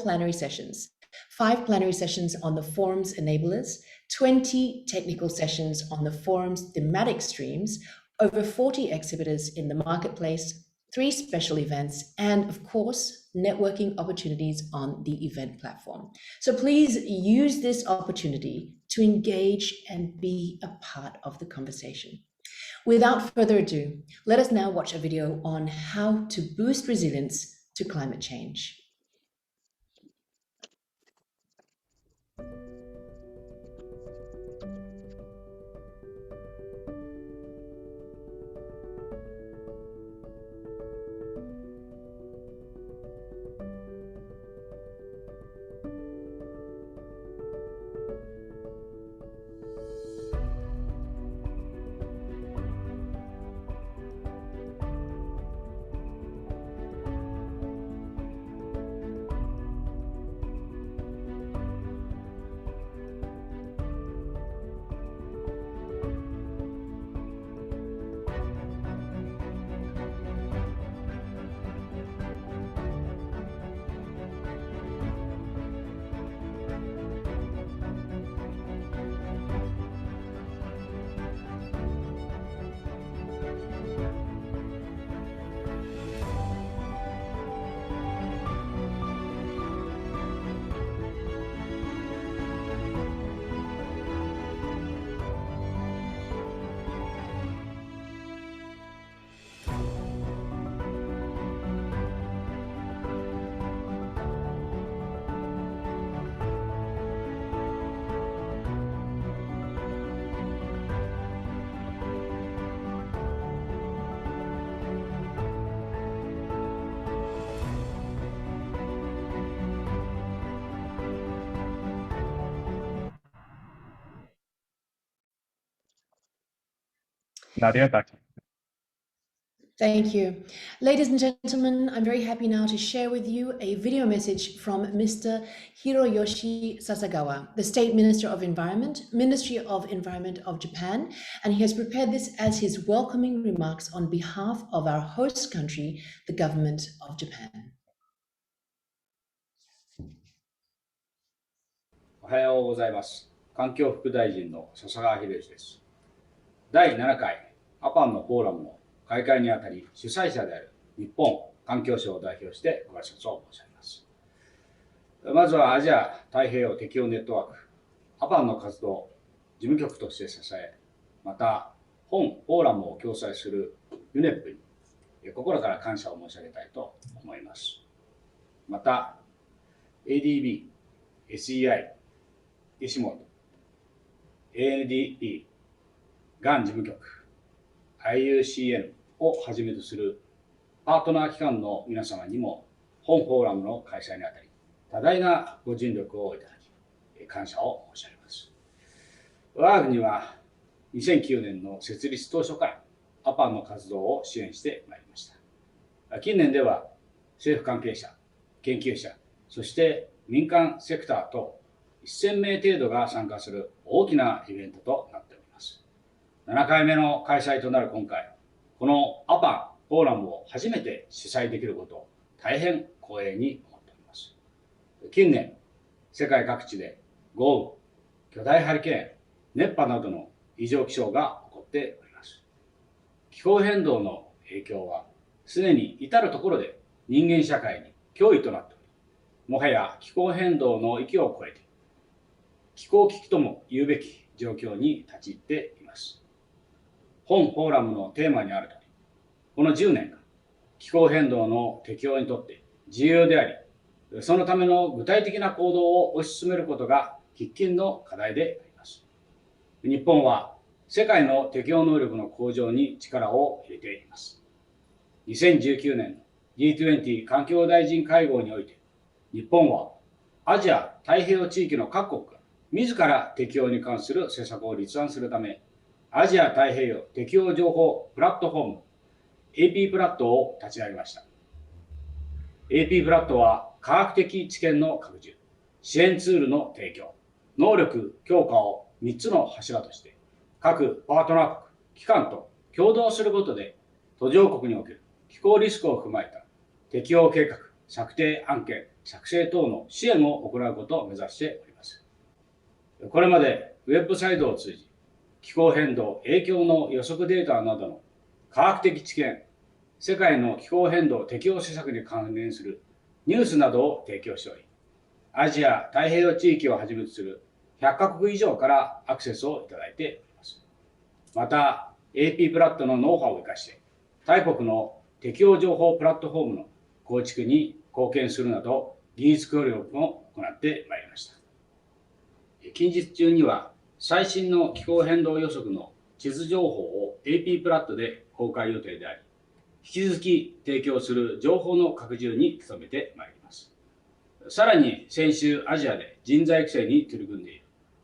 plenary sessions, 5 plenary sessions on the forum's enablers, 20 technical sessions on the forum's thematic streams, over 40 exhibitors in the marketplace, 3 special events, and of course, networking opportunities on the event platform. So please use this opportunity to engage and be a part of the conversation. Without further ado, let us now watch a video on how to boost resilience to climate change. Nadya, back to you. Thank you. Ladies and gentlemen, I'm very happy now to share with you a video message from Mr. Hiroyoshi Sasagawa, the State Minister of Environment, Ministry of Environment of Japan, and he has prepared this as his welcoming remarks on behalf of our host country, the government of Japan. おはようございます。環境副大臣の笹川博之です。第7回アパンのフォーラムの開会にあたり主催者である日本環境省を代表してご挨拶を申し上げます。まずはアジア太平洋適応ネットワークアパンの活動を事務局として支え、また本フォーラムを共催する UNEP に心から感謝を申し上げたいと思います。また ADB、SEI、石本、ANDP、がん事務局、IUCN をはじめとするパートナー機関の皆様にも本フォーラムの開催にあたり多大なご尽力をいただき感謝を申し上げます。我が国は2009年の設立当初からアパンの活動を支援してまいりました。近年では政府関係者、研究者、そして民間セクターと1000名程度が参加する大きなイベントとなっております。7回目の開催となる今回、このアパンフォーラムを初めて主催できることを大変光栄に思っております。近年、世界各地で豪雨、巨大ハリケーン、熱波などの異常気象が起こっております。気候変動の影響はすでに至るところで人間社会に脅威となっており、もはや気候変動の域を超えて気候危機とも言うべき状況に立ち入っています。本フォーラムのテーマにあるとおり、この10年が気候変動の適応にとって重要であり、そのための具体的な行動を推し進めることが喫緊の課題であります。日本は世界の適応能力の向上に力を入れています。2019年の G20 環境大臣会合において、日本はアジア太平洋地域の各国が自ら適応に関する施策を立案するため、アジア太平洋適応情報プラットフォーム AP プラットを立ち上げました。AP プラットは科学的知見の拡充、支援ツールの提供、能力強化を3つの柱として、各パートナー国、機関と共同することで、途上国における気候リスクを踏まえた適応計画策定案件作成等の支援を行うことを目指しております。これまでウェブサイトを通じ、気候変動影響の予測データなどの科学的知見、世界の気候変動適応施策に関連するニュースなどを提供しており、アジア太平洋地域をはじめとする100カ国以上からアクセスをいただいております。また、AP プラットのノウハウを生かして、他国の適応情報プラットフォームの構築に貢献するなど、技術協力も行ってまいりました。近日中には、最新の気候変動予測の地図情報を AP プラットで公開予定であり、引き続き提供する情報の拡充に努めてまいります。さらに先週アジアで人材育成に取り組んでいる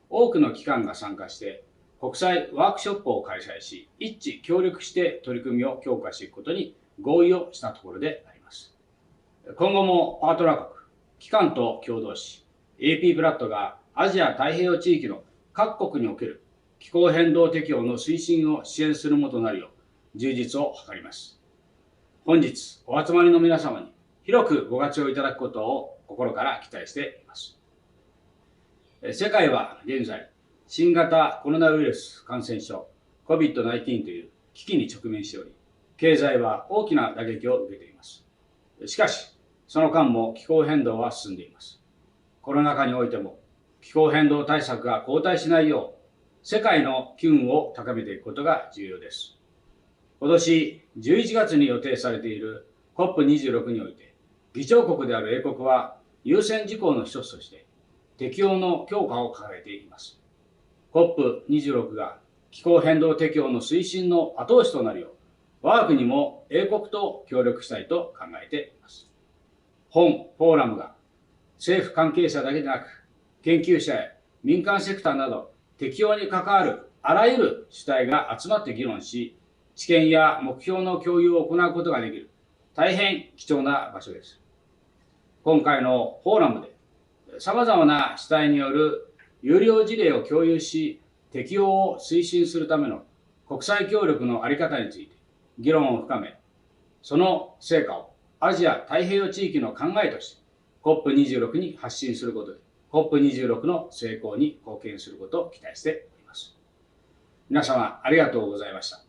多くの機関が参加して国際ワークショップを開催し、一致協力して取り組みを強化していくことに合意をしたところであります。今後もパートナー国、機関と共同し、AP プラットがアジア太平洋地域の各国における気候変動適応の推進を支援するもとなるよう充実を図ります。本日お集まりの皆様に広くご活用いただくことを心から期待しています。世界は現在、新型コロナウイルス感染症 COVID-19 という危機に直面しており、経済は大きな打撃を受けています。しかし、その間も気候変動は進んでいます。コロナ禍においても気候変動対策が後退しないよう、世界の機運を高めていくことが重要です。今年11月に予定されている COP26 において、議長国である英国は優先事項の一つとして適応の強化を掲げています。COP26 が気候変動適応の推進の後押しとなるよう、我が国も英国と協力したいと考えています。本フォーラムが政府関係者だけでなく、研究者や民間セクターなど適応に関わるあらゆる主体が集まって議論し、知見や目標の共有を行うことができる大変貴重な場所です。今回のフォーラムで様々な主体による有料事例を共有し、適用を推進するための国際協力の在り方について議論を深め、その成果をアジア太平洋地域の考えとして COP26 に発信することで COP26 の成功に貢献することを期待しております。皆様ありがとうございました。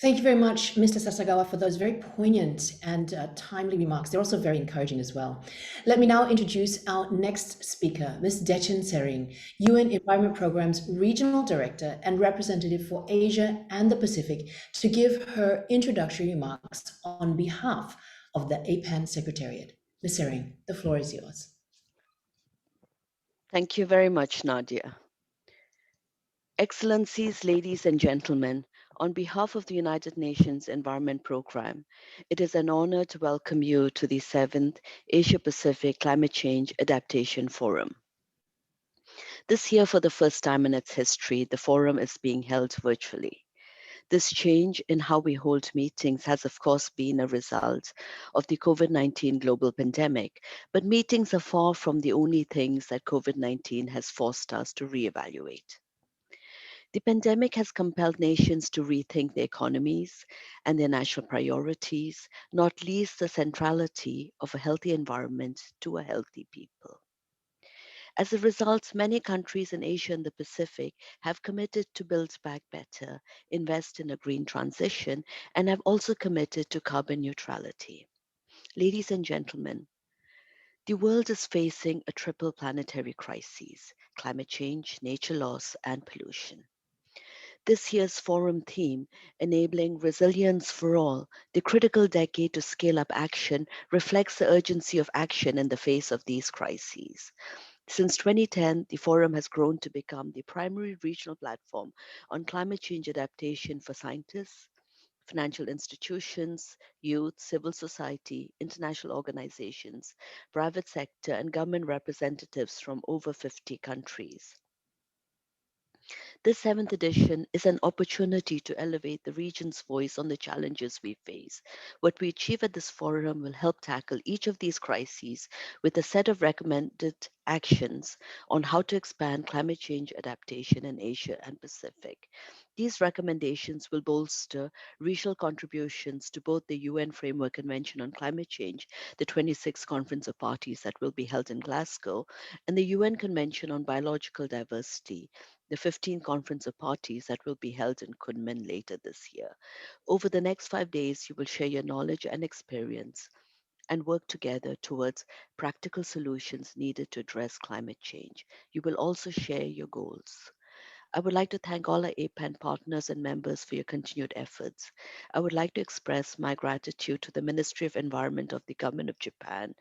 Thank you very much, Mr. Sasagawa, for those very poignant and timely remarks. They're also very encouraging as well. Let me now introduce our next speaker, Ms. Dechen Tsering, UN Environment Programme's Regional Director and Representative for Asia and the Pacific, to give her introductory remarks on behalf of the APAN Secretariat. Ms. Tsering, the floor is yours. Thank you very much, Nadya. Excellencies, ladies and gentlemen, on behalf of the United Nations Environment Programme, it is an honor to welcome you to the 7th Asia-Pacific Climate Change Adaptation Forum. This year, for the first time in its history, the forum is being held virtually. This change in how we hold meetings has, of course, been a result of the COVID-19 global pandemic, but meetings are far from the only things that COVID-19 has forced us to reevaluate. The pandemic has compelled nations to rethink their economies and their national priorities, not least the centrality of a healthy environment to a healthy people. As a result, many countries in Asia and the Pacific have committed to build back better, invest in a green transition, and have also committed to carbon neutrality. Ladies and gentlemen, the world is facing a triple planetary crisis: climate change, nature loss, and pollution. This year's forum theme, Enabling Resilience for All, the critical decade to scale up action, reflects the urgency of action in the face of these crises. Since 2010, the forum has grown to become the primary regional platform on climate change adaptation for scientists, financial institutions, youth, civil society, international organizations, private sector, and government representatives from over 50 countries. This 7th edition is an opportunity to elevate the region's voice on the challenges we face. What we achieve at this forum will help tackle each of these crises with a set of recommended actions on how to expand climate change adaptation in Asia and Pacific. These recommendations will bolster regional contributions to both the UN Framework Convention on Climate Change, the 26th Conference of Parties that will be held in Glasgow, and the UN Convention on Biological Diversity, the 15th Conference of Parties that will be held in Kunming later this year. Over the next 5 days, you will share your knowledge and experience and work together towards practical solutions needed to address climate change. You will also share your goals. I would like to thank all our APAN partners and members for your continued efforts. I would like to express my gratitude to the Ministry of Environment of the Government of Japan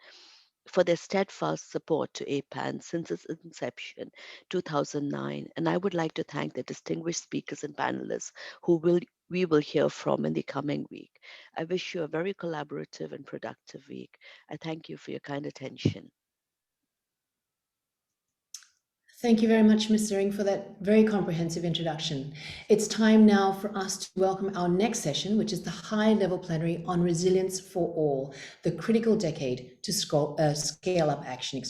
for their steadfast support to APAN since its inception, 2009. And I would like to thank the distinguished speakers and panelists we will hear from in the coming week. I wish you a very collaborative and productive week. I thank you for your kind attention. Thank you very much, Ms. Tsering, for that very comprehensive introduction. It's time now for us to welcome our next session, which is the high-level plenary on resilience for all, the critical decade to scale up action,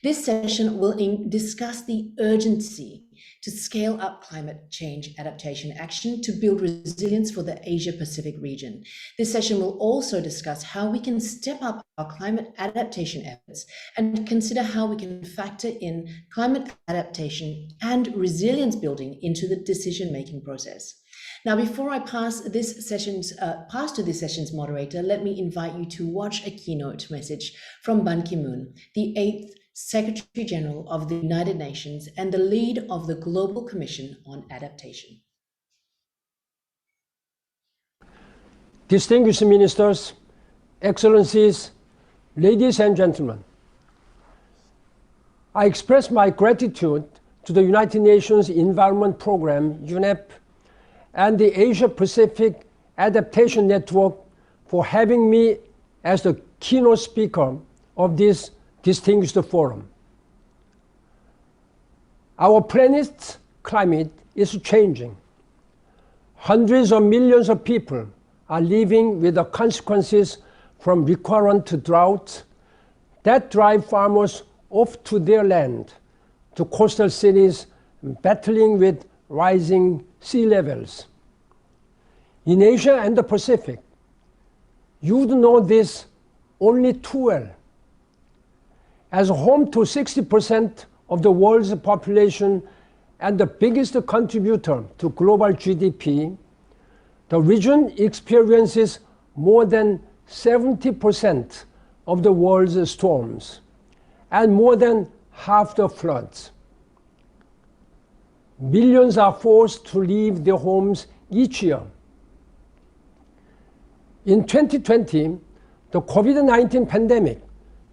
This session will discuss the urgency to scale up climate change adaptation action to build resilience for the Asia-Pacific region. This session will also discuss how we can step up our climate adaptation efforts and consider how we can factor in climate adaptation and resilience building into the decision-making process. Now, before I pass to this session's moderator, let me invite you to watch a keynote message from Ban Ki-moon, the 8th Secretary General of the United Nations and the lead of the Global Commission on Adaptation. Distinguished ministers, excellencies, ladies and gentlemen, I express my gratitude to the United Nations Environment Programme, UNEP, and the Asia-Pacific Adaptation Network for having me as the keynote speaker of this distinguished forum. Our planet's climate is changing. Hundreds of millions of people are living with the consequences from recurrent droughts that drive farmers off to their land, to coastal cities battling with rising sea levels. In Asia and the Pacific, you would know this only too well. As home to 60% of the world's population and the biggest contributor to global GDP, the region experiences more than 70% of the world's storms and more than half the floods. Millions are forced to leave their homes each year. In 2020, the COVID-19 pandemic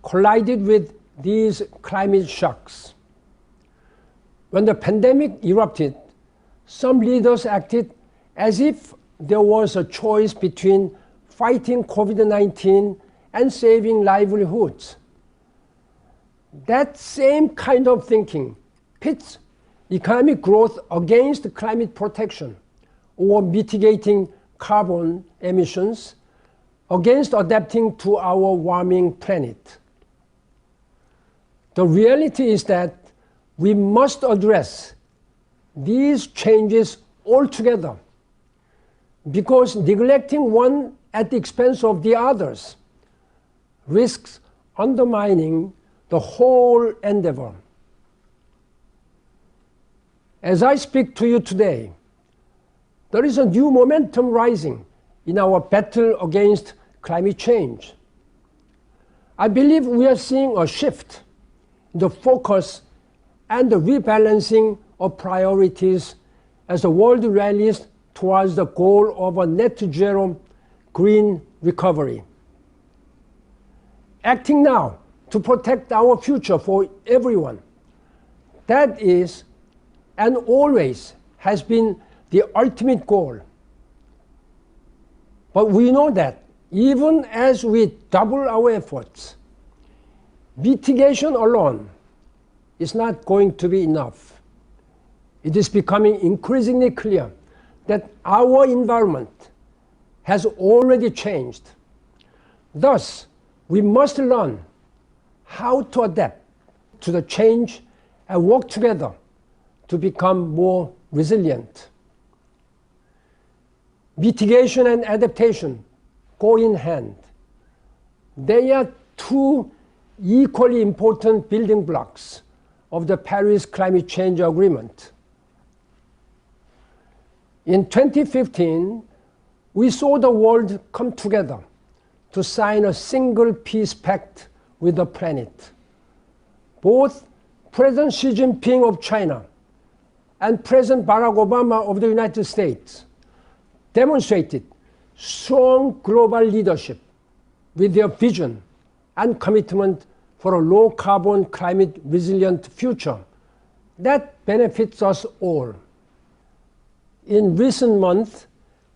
collided with these climate shocks. When the pandemic erupted, some leaders acted as if there was a choice between fighting COVID-19 and saving livelihoods. That same kind of thinking pits economic growth against climate protection or mitigating carbon emissions against adapting to our warming planet. The reality is that we must address these changes altogether, because neglecting one at the expense of the others risks undermining the whole endeavor. As I speak to you today, there is a new momentum rising in our battle against climate change. I believe we are seeing a shift in the focus and the rebalancing of priorities as the world rallies towards the goal of a net zero green recovery. Acting now to protect our future for everyone, that is and always has been the ultimate goal. But we know that even as we double our efforts, mitigation alone is not going to be enough. It is becoming increasingly clear that our environment has already changed. Thus, we must learn how to adapt to the change and work together to become more resilient. Mitigation and adaptation go in hand. They are two equally important building blocks of the Paris Climate Change Agreement. In 2015, we saw the world come together to sign a single peace pact with the planet. Both President Xi Jinping of China and President Barack Obama of the United States demonstrated strong global leadership with their vision and commitment for a low-carbon, climate-resilient future that benefits us all. In recent months,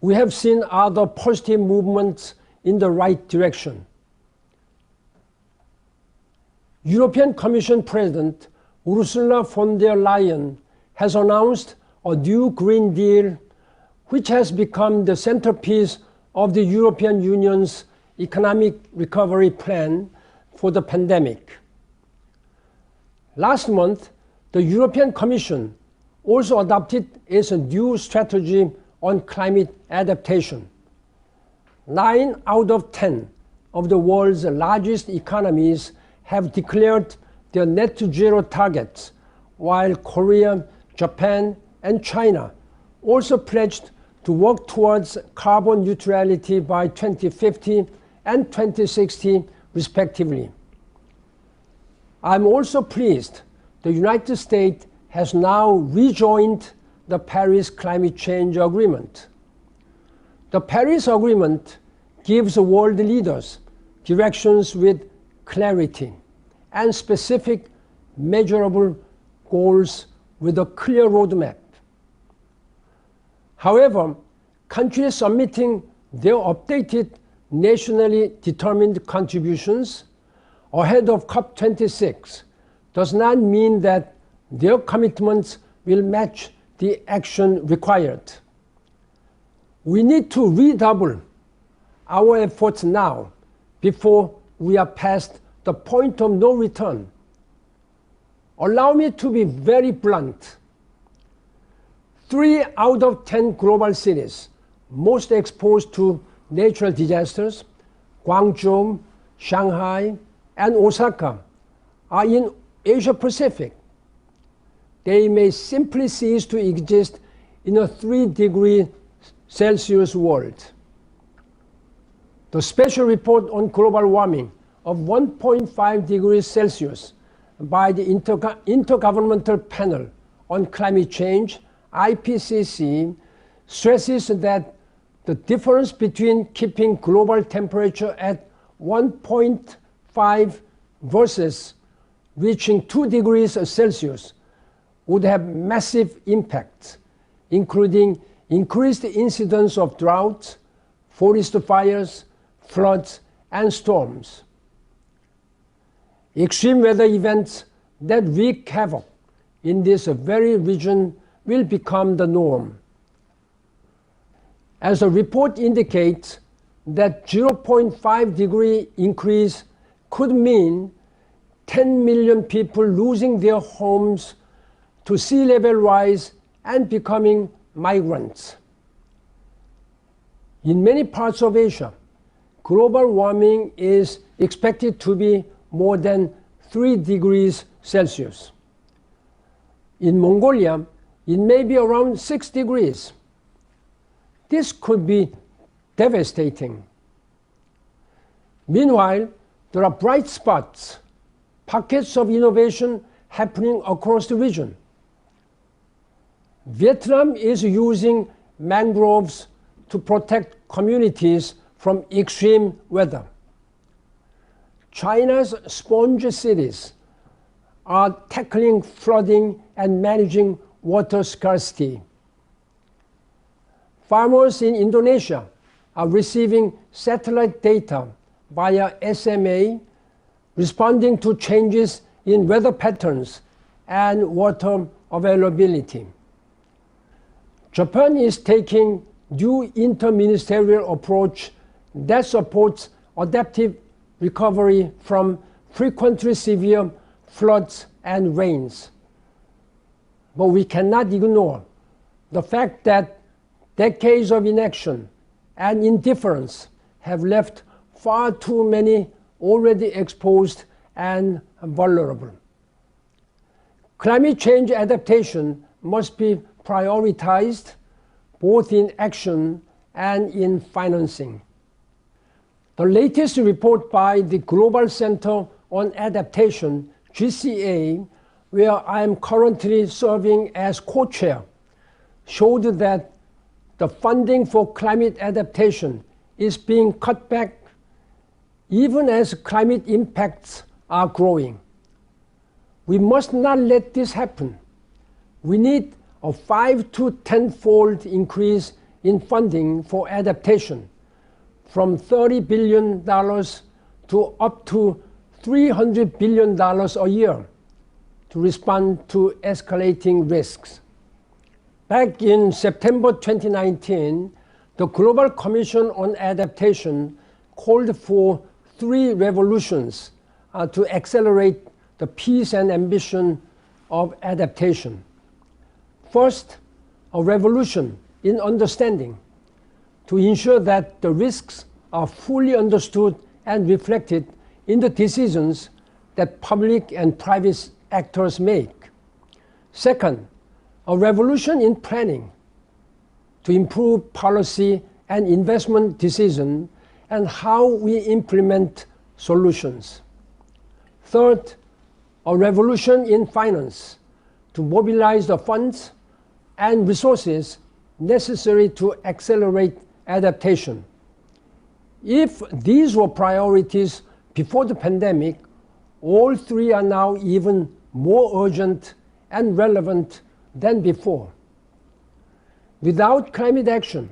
we have seen other positive movements in the right direction. European Commission President Ursula von der Leyen has announced a new Green Deal, which has become the centerpiece of the European Union's economic recovery plan for the pandemic. Last month, the European Commission also adopted its new strategy on climate adaptation. 9 out of 10 of the world's largest economies have declared their net zero targets, while Korea, Japan, and China also pledged to work towards carbon neutrality by 2050 and 2060, respectively. I'm also pleased the United States has now rejoined the Paris Climate Change Agreement. The Paris Agreement gives world leaders directions with clarity and specific, measurable goals with a clear roadmap. However, countries submitting their updated nationally determined contributions ahead of COP26 does not mean that their commitments will match the action required. We need to redouble our efforts now before we are past the point of no return. Allow me to be very blunt. 3 out of 10 global cities most exposed to natural disasters, Guangzhou, Shanghai, and Osaka, are in Asia Pacific. They may simply cease to exist in a 3-degree Celsius world. The special report on global warming of 1.5 degrees Celsius by the Intergovernmental Panel on Climate Change, IPCC, stresses that the difference between keeping global temperature at 1.5 versus reaching 2 degrees Celsius would have massive impacts, including increased incidence of droughts, forest fires, floods, and storms. Extreme weather events that wreak havoc in this very region will become the norm. As the report indicates, that 0.5 degree increase could mean 10 million people losing their homes to sea level rise and becoming migrants. In many parts of Asia, global warming is expected to be more than 3 degrees Celsius. In Mongolia, it may be around 6 degrees. This could be devastating. Meanwhile, there are bright spots, pockets of innovation happening across the region. Vietnam is using mangroves to protect communities from extreme weather. China's sponge cities are tackling flooding and managing water scarcity. Farmers in Indonesia are receiving satellite data via SMA, responding to changes in weather patterns and water availability. Japan is taking new interministerial approach that supports adaptive recovery from frequently severe floods and rains. But we cannot ignore the fact that Decades of inaction and indifference have left far too many already exposed and vulnerable. Climate change adaptation must be prioritized both in action and in financing. The latest report by the Global Center on Adaptation, GCA, where I am currently serving as co-chair, showed that the funding for climate adaptation is being cut back even as climate impacts are growing. We must not let this happen. We need a 5 to 10-fold increase in funding for adaptation, from $30 billion to up to $300 billion a year to respond to escalating risks. Back in September 2019, the Global Commission on Adaptation called for 3 revolutions to accelerate the pace and ambition of adaptation. First, a revolution in understanding to ensure that the risks are fully understood and reflected in the decisions that public and private actors make. Second, a revolution in planning to improve policy and investment decisions and how we implement solutions. Third, a revolution in finance to mobilize the funds and resources necessary to accelerate adaptation. If these were priorities before the pandemic, all 3 are now even more urgent and relevant than before. Without climate action,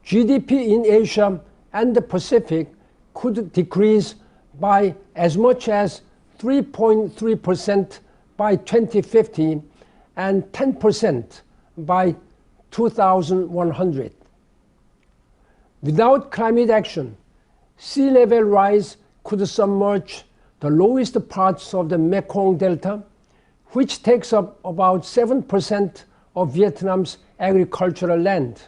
GDP in Asia and the Pacific could decrease by as much as 3.3% by 2050 and 10% by 2100. Without climate action, sea level rise could submerge the lowest parts of the Mekong Delta, which takes up about 7% of Vietnam's agricultural land.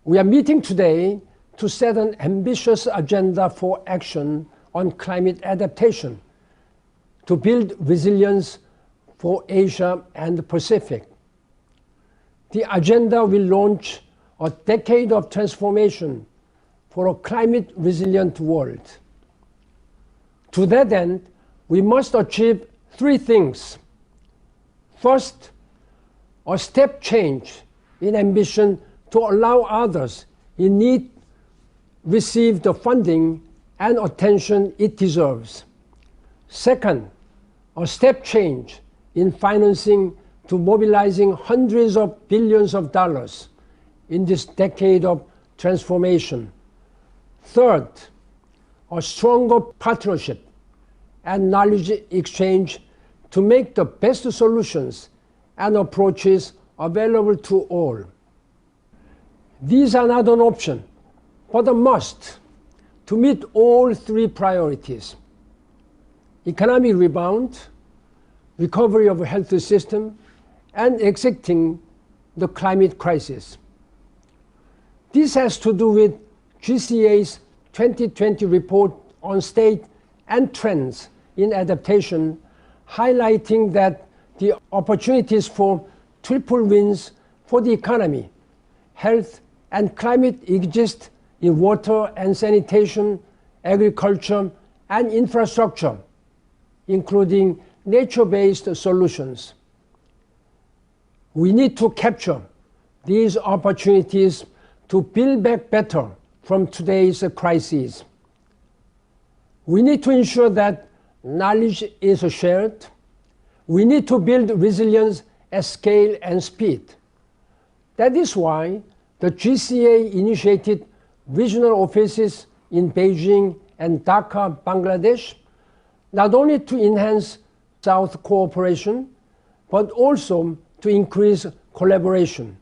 We are meeting today to set an ambitious agenda for action on climate adaptation to build resilience for Asia and the Pacific. The agenda will launch a decade of transformation for a climate resilient world. To that end, we must achieve 3 things. First, a step change in ambition to allow others in need receive the funding and attention it deserves. Second, a step change in financing to mobilizing hundreds of billions of dollars in this decade of transformation. Third, a stronger partnership and knowledge exchange to make the best solutions and approaches available to all. These are not an option, but a must to meet all 3 priorities: economic rebound, recovery of the health system, and exiting the climate crisis. This has to do with GCA's 2020 report on state and trends in adaptation, highlighting that the opportunities for triple wins for the economy, health, and climate exist in water and sanitation, agriculture, and infrastructure, including nature-based solutions. We need to capture these opportunities to build back better from today's crises. We need to ensure that knowledge is shared. We need to build resilience at scale and speed. That is why the GCA initiated regional offices in Beijing and Dhaka, Bangladesh, not only to enhance South cooperation, but also to increase collaboration.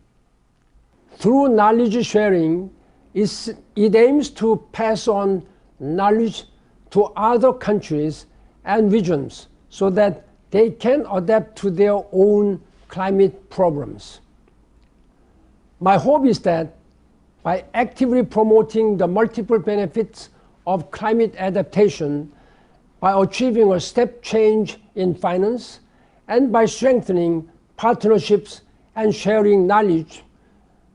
Through knowledge sharing, it aims to pass on knowledge to other countries and regions so that they can adapt to their own climate problems. My hope is that by actively promoting the multiple benefits of climate adaptation, by achieving a step change in finance, and by strengthening partnerships and sharing knowledge,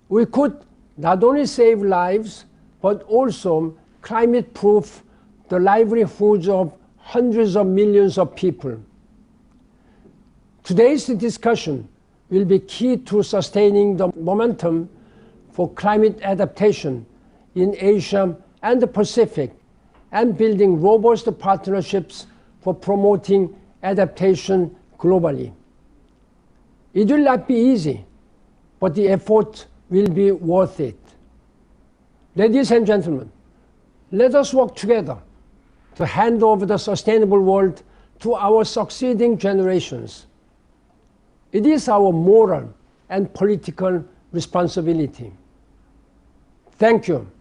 we could not only save lives, but also climate-proof the livelihoods of hundreds of millions of people. Today's discussion will be key to sustaining the momentum for climate adaptation in Asia and the Pacific, and building robust partnerships for promoting adaptation globally. It will not be easy, but the effort will be worth it. Ladies and gentlemen, let us work together to hand over the sustainable world to our succeeding generations. It is our moral and political responsibility. Thank you.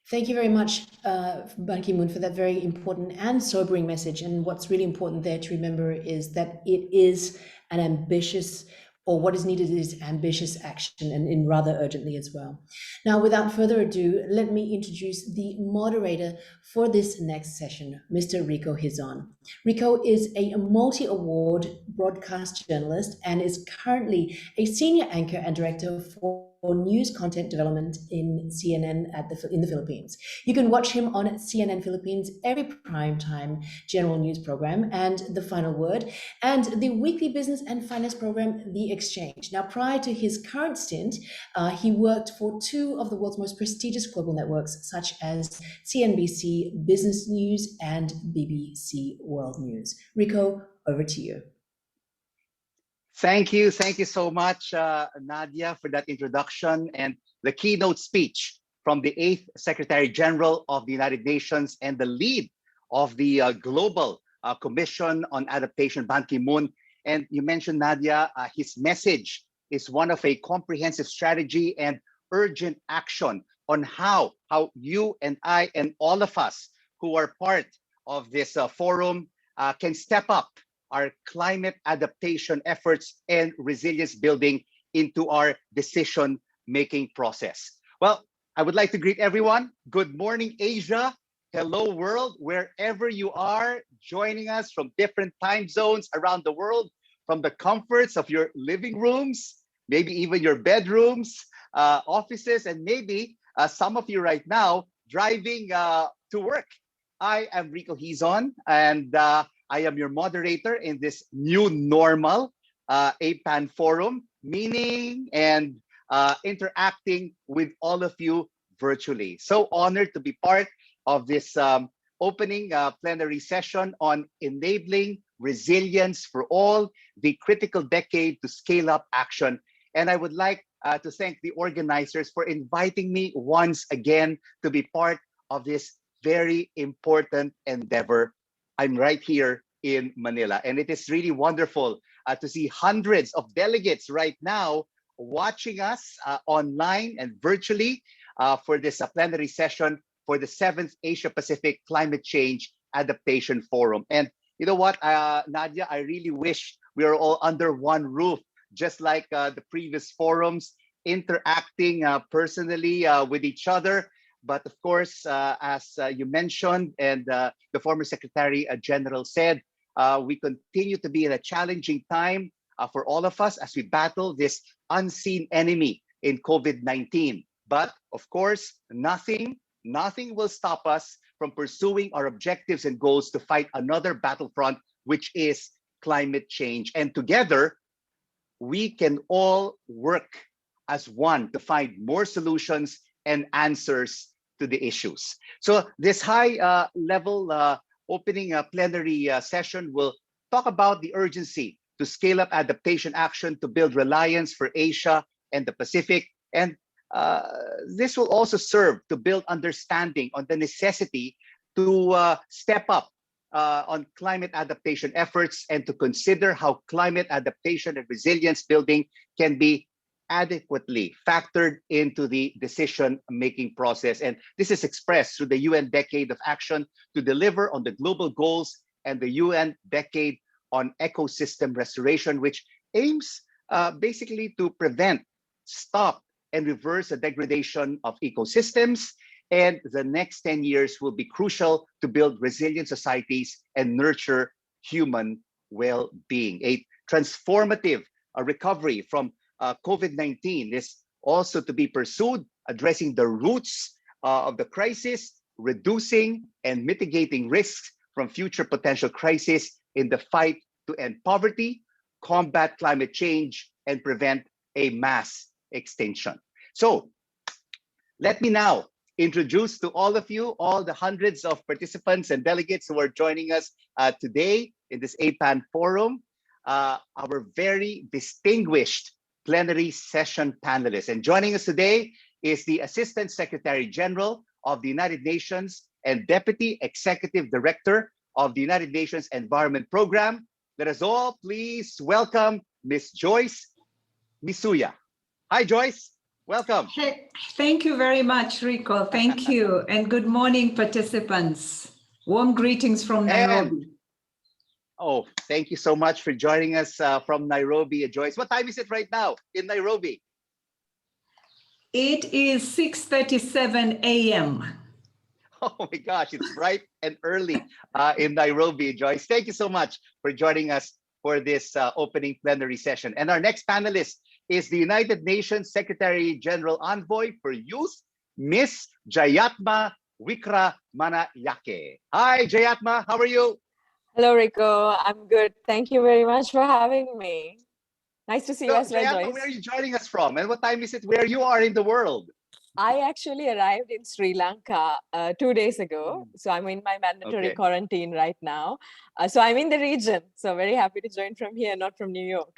Thank you very much, Ban Ki-moon, for that very important and sobering message. And what's really important there to remember is that it is an ambitious, or what is needed is ambitious action, and rather urgently as well. Now, without further ado, let me introduce the moderator for this next session, Mr. Rico Hizon. Rico is a multi-award broadcast journalist and is currently a senior anchor and director for news content development in CNN in the Philippines. You can watch him on CNN Philippines every primetime general news program and The Final Word, and the weekly business and finance program, The Exchange. Now, prior to his current stint, he worked for two of the world's most prestigious global networks, such as CNBC Business News and BBC World News. Rico, over to you. Thank you so much, Nadya, for that introduction and the keynote speech from the 8th Secretary General of the United Nations and the lead of the Global Commission on Adaptation, Ban Ki-moon. And you mentioned, Nadya, his message is one of a comprehensive strategy and urgent action on how you and I and all of us who are part of this forum can step up our climate adaptation efforts and resilience building into our decision-making process. Well, I would like to greet everyone. Good morning, Asia. Hello, world, wherever you are joining us from different time zones around the world, from the comforts of your living rooms, maybe even your bedrooms, offices, and maybe some of you right now driving to work. I am Rico Hizon, and I am your moderator in this new normal APAN forum, meeting and interacting with all of you virtually. So honored to be part of this opening plenary session on enabling resilience for all, the critical decade to scale up action. And I would like to thank the organizers for inviting me once again to be part of this very important endeavor. I'm right here in Manila, and it is really wonderful to see hundreds of delegates right now watching us online and virtually for this plenary session for the 7th Asia Pacific Climate Change Adaptation Forum. And you know what, Nadya, I really wish we were all under one roof, just like the previous forums, interacting personally with each other. But of course, as you mentioned, and the former Secretary General said, we continue to be in a challenging time for all of us as we battle this unseen enemy in COVID-19. But of course, nothing will stop us from pursuing our objectives and goals to fight another battlefront, which is climate change. And together, we can all work as one to find more solutions and answers to the issues. So this high level opening plenary session will talk about the urgency to scale up adaptation action to build reliance for Asia and the Pacific. And this will also serve to build understanding on the necessity to step up on climate adaptation efforts and to consider how climate adaptation and resilience building can be adequately factored into the decision-making process. And this is expressed through the UN Decade of Action to deliver on the global goals and the UN Decade on Ecosystem Restoration, which aims basically to prevent, stop, and reverse the degradation of ecosystems. And the next 10 years will be crucial to build resilient societies and nurture human well-being. A transformative recovery from COVID-19 is also to be pursued, addressing the roots of the crisis, reducing and mitigating risks from future potential crises in the fight to end poverty, combat climate change, and prevent a mass extinction. So let me now introduce to all of you, all the hundreds of participants and delegates who are joining us today in this APAN forum, our very distinguished plenary session panelists. And joining us today is the Assistant Secretary General of the United Nations and Deputy Executive Director of the United Nations Environment Program. Let us all please welcome Ms. Joyce Misuya. Hi, Joyce. Welcome. Hey, thank you very much, Rico. Thank you. And good morning, participants. Warm greetings from Nairobi. Oh, thank you so much for joining us from Nairobi, Joyce. What time is it right now in Nairobi? It is 6:37 a.m. Oh my gosh, it's bright and early in Nairobi, Joyce. Thank you so much for joining us for this opening plenary session. And our next panelist is the United Nations Secretary General Envoy for Youth, Miss Jayatma Wikramanayake. Hi, Jayatma, how are you? Hello, Rico. I'm good. Thank you very much for having me. Nice to see you as well, Jayatma, Joyce. where are you joining us from? And what time is it where you are in the world? I actually arrived in Sri Lanka 2 days ago. So I'm in my mandatory quarantine right now. So I'm in the region. So very happy to join from here, not from New York.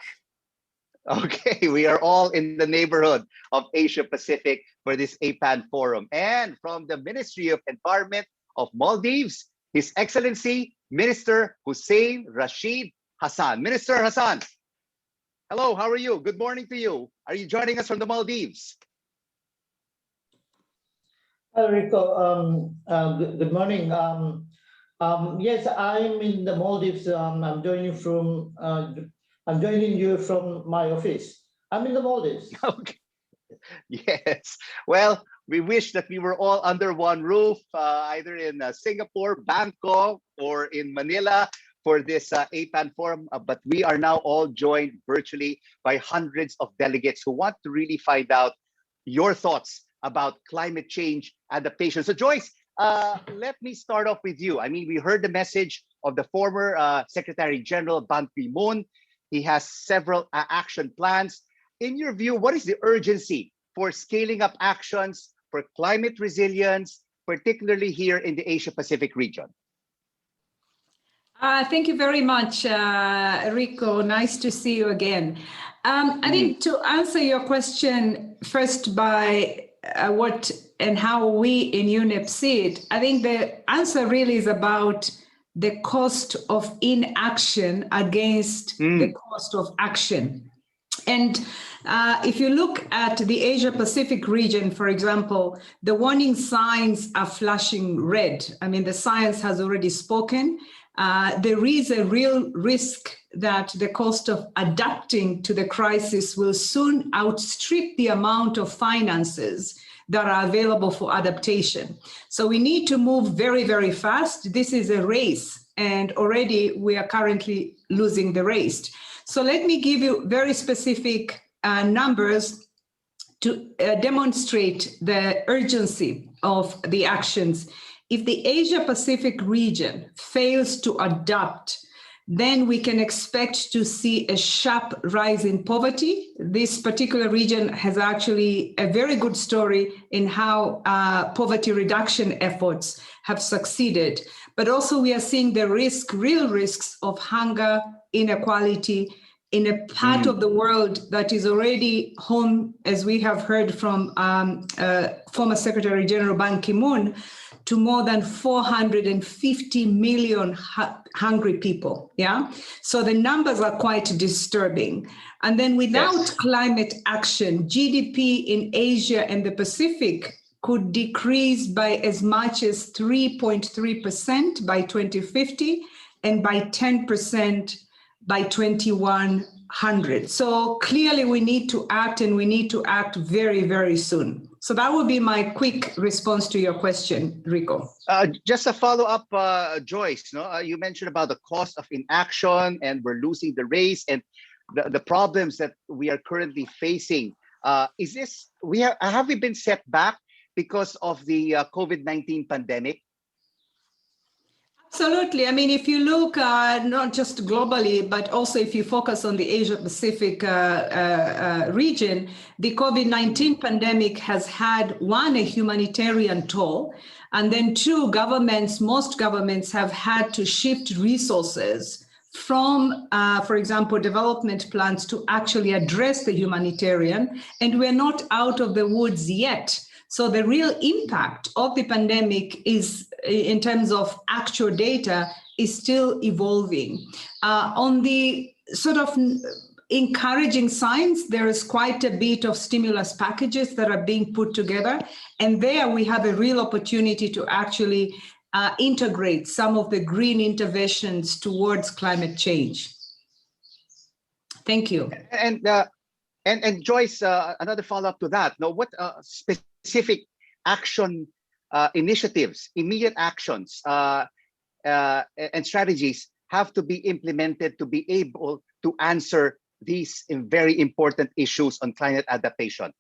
Okay, we are all in the neighborhood of Asia Pacific for this APAN forum. And from the Ministry of Environment of Maldives, His Excellency Minister Hussein Rashid Hassan. Minister Hassan, hello, how are you? Good morning to you. Are you joining us from the Maldives? Hello, Rico. Good morning. Yes, I'm in the Maldives. I'm joining you from my office. I'm in the Maldives. Okay. Yes. Well, we wish that we were all under one roof, either in Singapore, Bangkok, or in Manila for this APAN forum. But we are now all joined virtually by hundreds of delegates who want to really find out your thoughts about climate change adaptation. So Joyce, let me start off with you. I mean, we heard the message of the former Secretary General Ban Ki-moon. He has several action plans. In your view, what is the urgency for scaling up actions for climate resilience, particularly here in the Asia Pacific region? Thank you very much, Rico. Nice to see you again. I think to answer your question first by what and how we in UNEP see it, I think the answer really is about the cost of inaction against the cost of action. And if you look at the Asia Pacific region, for example, the warning signs are flashing red. I mean, the science has already spoken. There is a real risk that the cost of adapting to the crisis will soon outstrip the amount of finances that are available for adaptation. So we need to move very, very fast. This is a race, and already we are currently losing the race. So let me give you very specific numbers to demonstrate the urgency of the actions. If the Asia Pacific region fails to adapt, then we can expect to see a sharp rise in poverty. This particular region has actually a very good story in how poverty reduction efforts have succeeded. But also we are seeing the real risks of hunger, inequality, in a part of the world that is already home, as we have heard from former Secretary General Ban Ki-moon, to more than 450 million hungry people. Yeah, so the numbers are quite disturbing. And then without climate action, GDP in Asia and the Pacific could decrease by as much as 3.3% by 2050 and by 10% by 2100. So clearly we need to act, and we need to act very, very soon. So that would be my quick response to your question, Rico. Just a follow-up, Joyce. No, you mentioned about the cost of inaction, and we're losing the race, and the problems that we are currently facing. Is this have we been set back because of the COVID-19 pandemic? Absolutely. I mean, if you look not just globally, but also if you focus on the Asia Pacific region, the COVID-19 pandemic has had, one, a humanitarian toll, and then two, most governments have had to shift resources from, for example, development plans to actually address the humanitarian, and we're not out of the woods yet. So the real impact of the pandemic is, in terms of actual data, is still evolving. On the sort of encouraging signs, there is quite a bit of stimulus packages that are being put together. And there we have a real opportunity to actually integrate some of the green interventions towards climate change. Thank you. And Joyce, another follow-up to that. Now, what specific action initiatives, immediate actions, and strategies have to be implemented to be able to answer these very important issues on climate adaptation?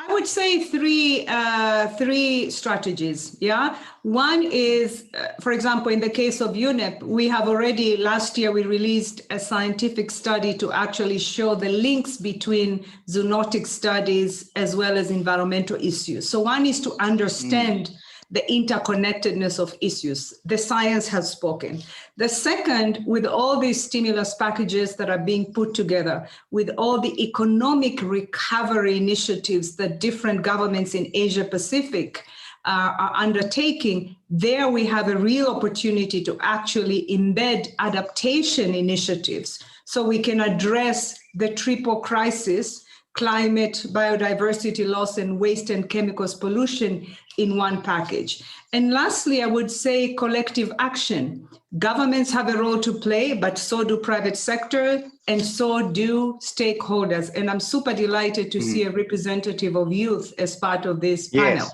I would say three strategies. Yeah, one is, for example, in the case of UNEP, we have already last year we released a scientific study to actually show the links between zoonotic studies as well as environmental issues. So one is to understand the interconnectedness of issues. The science has spoken. The second, with all these stimulus packages that are being put together, with all the economic recovery initiatives that different governments in Asia Pacific are undertaking, there we have a real opportunity to actually embed adaptation initiatives so we can address the triple crisis: climate, biodiversity loss, and waste and chemicals pollution in one package. And lastly, I would say collective action. Governments have a role to play, but so do private sector, and so do stakeholders. And I'm super delighted to see a representative of youth as part of this panel.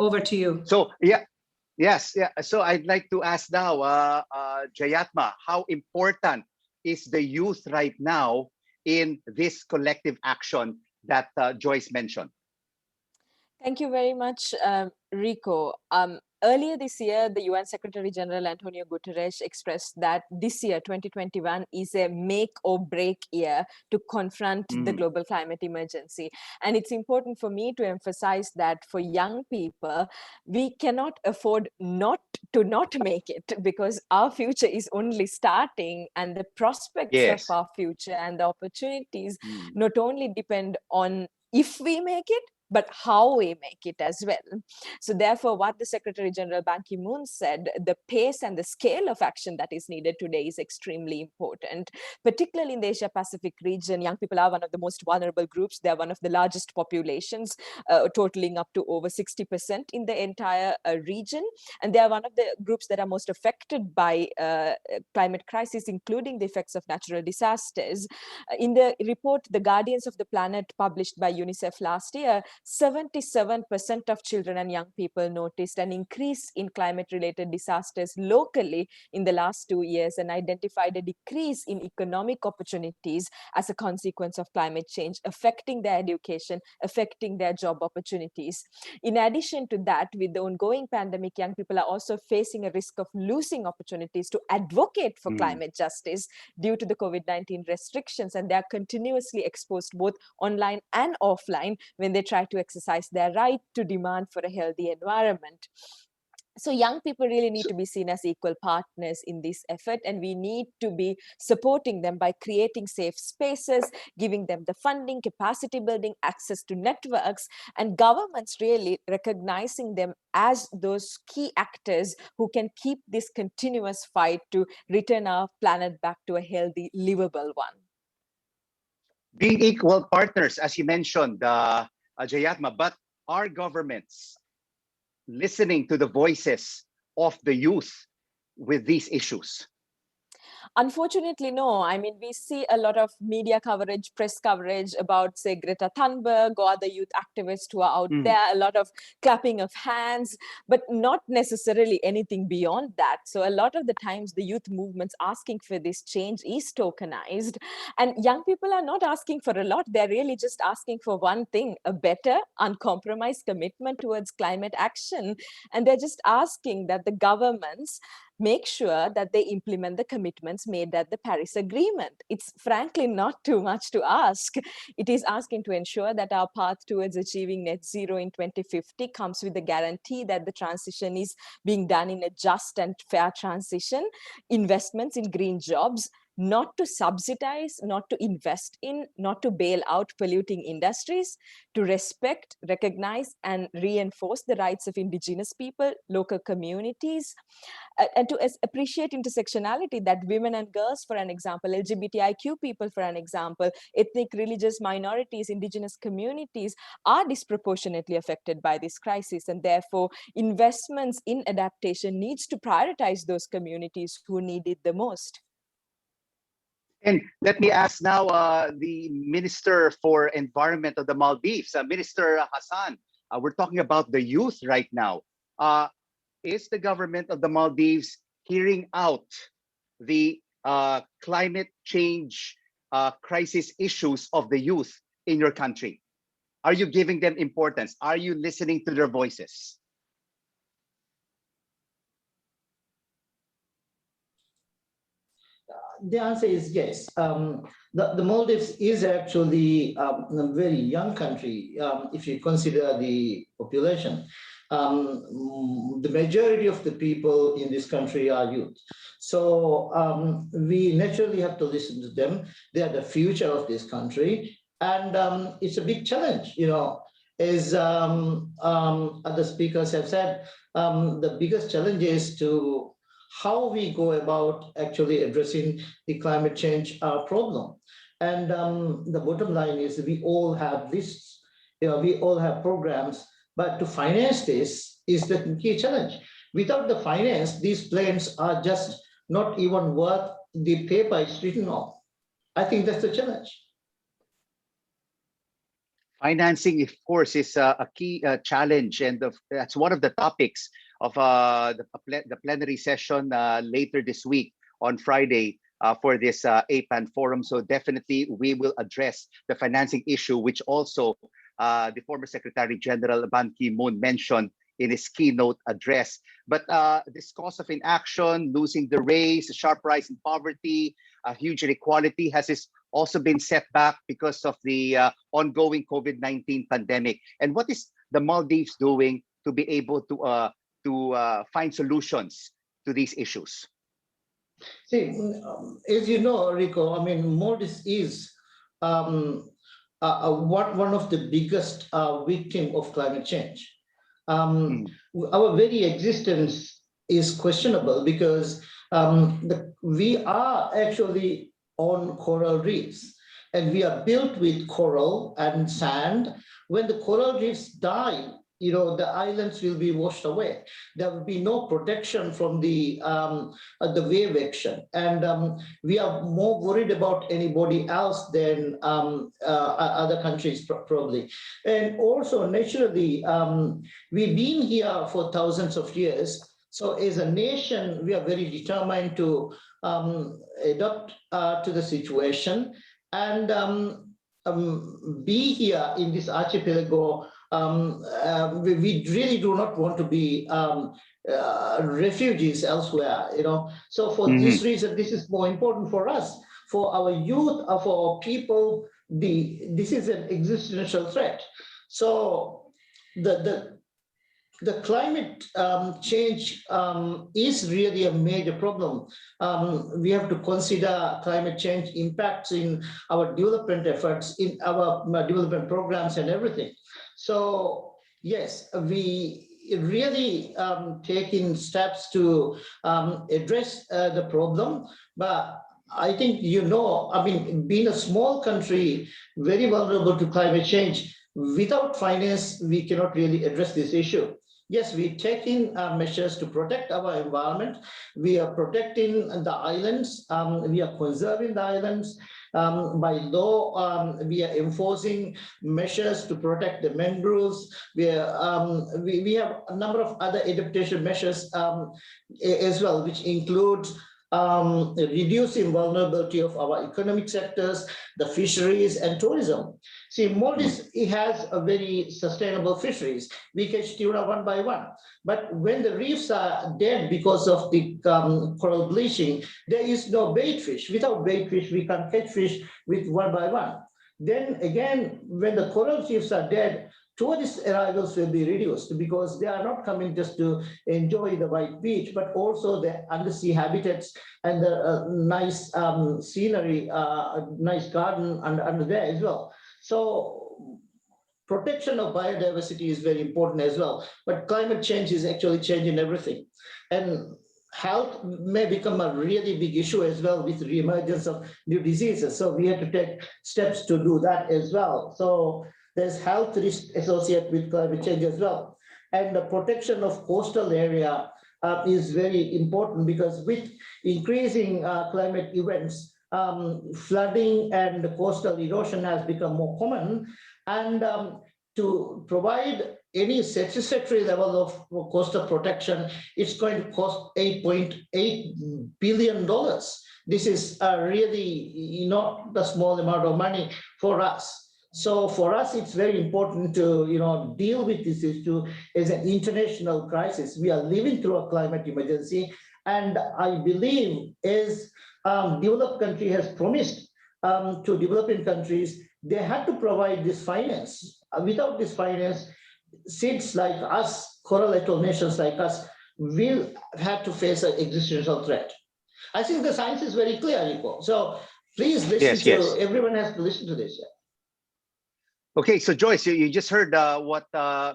Over to you. So, So I'd like to ask now, Jayatma, how important is the youth right now in this collective action that Joyce mentioned? Thank you very much, Rico. Earlier this year, the UN Secretary General Antonio Guterres expressed that this year, 2021, is a make or break year to confront the global climate emergency. And it's important for me to emphasize that for young people, we cannot afford not to make it, because our future is only starting, and the prospects of our future and the opportunities not only depend on if we make it, but how we make it as well. So therefore, what the Secretary General Ban Ki-moon said, the pace and the scale of action that is needed today is extremely important. Particularly in the Asia Pacific region, young people are one of the most vulnerable groups. They are one of the largest populations, totaling up to over 60% in the entire region. And they are one of the groups that are most affected by climate crisis, including the effects of natural disasters. In the report, The Guardians of the Planet, published by UNICEF last year, 77% of children and young people noticed an increase in climate-related disasters locally in the last 2 years, and identified a decrease in economic opportunities as a consequence of climate change, affecting their education, affecting their job opportunities. In addition to that, with the ongoing pandemic, young people are also facing a risk of losing opportunities to advocate for climate justice due to the COVID-19 restrictions, and they are continuously exposed both online and offline when they try to exercise their right to demand for a healthy environment. So young people really need to be seen as equal partners in this effort, and we need to be supporting them by creating safe spaces, giving them the funding, capacity building, access to networks, and governments really recognizing them as those key actors who can keep this continuous fight to return our planet back to a healthy, livable one. Being equal partners, as you mentioned, Jayatma, but are governments listening to the voices of the youth with these issues? Unfortunately, no. I mean, we see a lot of media coverage, press coverage about, say, Greta Thunberg or other youth activists who are out there, a lot of clapping of hands, but not necessarily anything beyond that. So a lot of the times the youth movements asking for this change is tokenized, and young people are not asking for a lot. They're really just asking for one thing: a better, uncompromised commitment towards climate action. And they're just asking that the governments make sure that they implement the commitments made at the Paris Agreement. It's frankly not too much to ask. It is asking to ensure that our path towards achieving net zero in 2050 comes with the guarantee that the transition is being done in a just and fair transition, investments in green jobs, not to subsidize, not to invest in, not to bail out polluting industries, to respect, recognize, and reinforce the rights of indigenous people, local communities, and to appreciate intersectionality, that women and girls, for an example, LGBTIQ people, for an example, ethnic, religious minorities, indigenous communities are disproportionately affected by this crisis. And therefore, investments in adaptation needs to prioritize those communities who need it the most. And let me ask now the Minister for Environment of the Maldives, Minister Hassan. We're talking about the youth right now. Is the government of the Maldives hearing out the climate change crisis issues of the youth in your country? Are you giving them importance? Are you listening to their voices? The answer is yes. The Maldives is actually a very young country if you consider the population. The majority of the people in this country are youth. So we naturally have to listen to them. They are the future of this country. And it's a big challenge, you know, as other speakers have said, the biggest challenge is to how we go about actually addressing the climate change problem. And the bottom line is we all have lists, you know, we all have programs, but to finance this is the key challenge. Without the finance, these plans are just not even worth the paper it's written on. I think that's the challenge. Financing, of course, is a key challenge, and that's one of the topics of the plenary session later this week on Friday for this APAN forum. So definitely we will address the financing issue, which also the former Secretary General Ban Ki-moon mentioned in his keynote address. But this cause of inaction, losing the race, sharp rise in poverty, huge inequality has also been set back because of the ongoing COVID-19 pandemic. And what is the Maldives doing to be able to find solutions to these issues? See, as you know, Rico, I mean, Maldives is one of the biggest victims of climate change. Our very existence is questionable because we are actually on coral reefs, and we are built with coral and sand. When the coral reefs die, you know, the islands will be washed away. There will be no protection from the wave action, and we are more worried about anybody else than other countries probably. And also, naturally, we've been here for thousands of years. So as a nation, we are very determined to adapt to the situation and be here in this archipelago. We really do not want to be refugees elsewhere, you know. So for this reason, this is more important for us, for our youth, for our people. This is an existential threat. So the the climate change is really a major problem. We have to consider climate change impacts in our development efforts, in our development programs and everything. So yes, we really taking steps to address the problem, but I think, I mean, being a small country, very vulnerable to climate change, without finance, we cannot really address this issue. Yes, we take in measures to protect our environment. We are protecting the islands. We are conserving the islands. By law, we are enforcing measures to protect the mangroves. We have a number of other adaptation measures as well, which include reducing vulnerability of our economic sectors, the fisheries and tourism. See, Maldives, it has a very sustainable fisheries. We catch tuna one by one. But when the reefs are dead because of the coral bleaching, there is no bait fish. Without bait fish, we can't catch fish with one by one. Then again, when the coral reefs are dead, tourist arrivals will be reduced because they are not coming just to enjoy the white beach, but also the undersea habitats and the nice scenery, nice garden under there as well. So protection of biodiversity is very important as well, but climate change is actually changing everything. And health may become a really big issue as well with the reemergence of new diseases. So we have to take steps to do that as well. So there's health risk associated with climate change as well. And the protection of coastal area is very important because with increasing climate events, flooding and coastal erosion has become more common. And to provide any satisfactory level of coastal protection, it's going to cost $8.8 billion. This is really not a small amount of money for us. So for us, it's very important to deal with this issue as an international crisis. We are living through a climate emergency, and I believe as developed country has promised to developing countries, they have to provide this finance. Without this finance, SIDS like us, coral atoll nations like us, will have to face an existential threat. I think the science is very clear, Nico. So please listen everyone has to listen to this. Yeah. Okay, so Joyce, you just heard what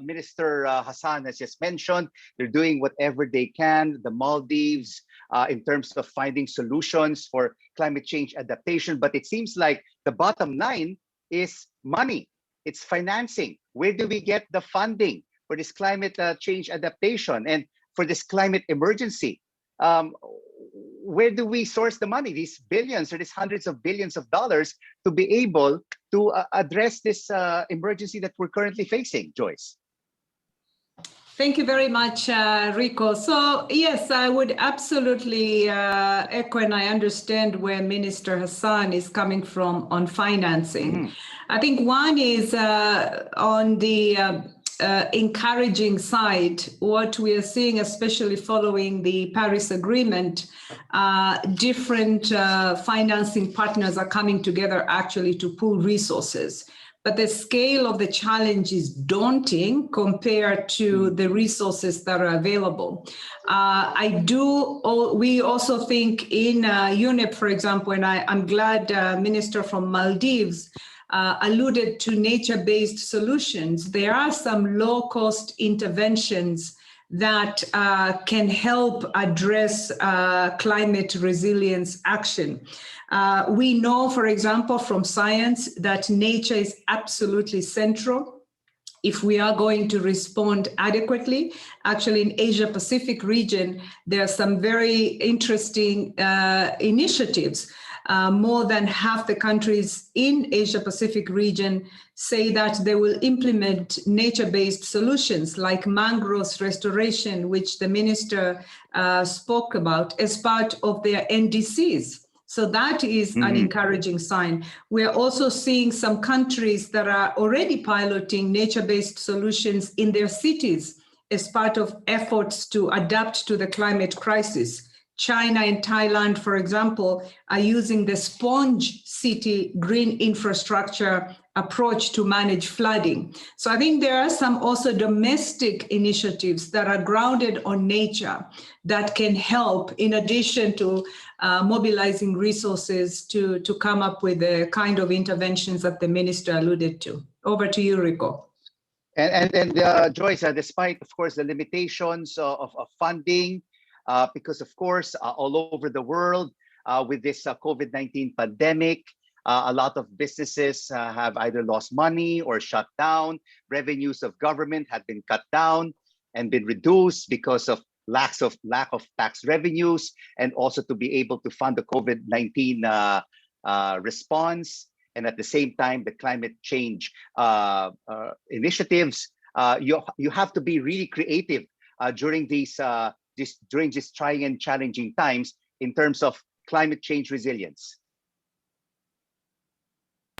Minister Hassan has just mentioned. They're doing whatever they can, the Maldives, in terms of finding solutions for climate change adaptation. But it seems like the bottom line is money. It's financing. Where do we get the funding for this climate change adaptation and for this climate emergency? Where do we source the money, these billions or these hundreds of billions of dollars, to be able to address this emergency that we're currently facing, Joyce? Thank you very much, Rico. So yes, I would absolutely echo, and I understand where Minister Hassan is coming from on financing. I think one is on the encouraging side, what we are seeing, especially following the Paris Agreement, different financing partners are coming together actually to pool resources. But the scale of the challenge is daunting compared to the resources that are available. We also think in UNEP, for example, and I'm glad Minister from Maldives alluded to nature-based solutions. There are some low-cost interventions that can help address climate resilience action. We know, for example, from science that nature is absolutely central if we are going to respond adequately. Actually, in Asia-Pacific region, there are some very interesting initiatives. More than half the countries in Asia-Pacific region say that they will implement nature-based solutions like mangroves restoration, which the minister spoke about, as part of their NDCs. So that is an encouraging sign. We're also seeing some countries that are already piloting nature-based solutions in their cities as part of efforts to adapt to the climate crisis. China and Thailand, for example, are using the sponge city green infrastructure approach to manage flooding. So I think there are some also domestic initiatives that are grounded on nature that can help, in addition to mobilizing resources to come up with the kind of interventions that the minister alluded to. Over to you, Rico. And Joyce, despite, of course, the limitations of funding, because, of course, all over the world with this COVID-19 pandemic, a lot of businesses have either lost money or shut down. Revenues of government have been cut down and been reduced because of lack of tax revenues, and also to be able to fund the COVID-19 response. And at the same time, the climate change initiatives. You have to be really creative during these trying and challenging times in terms of climate change resilience.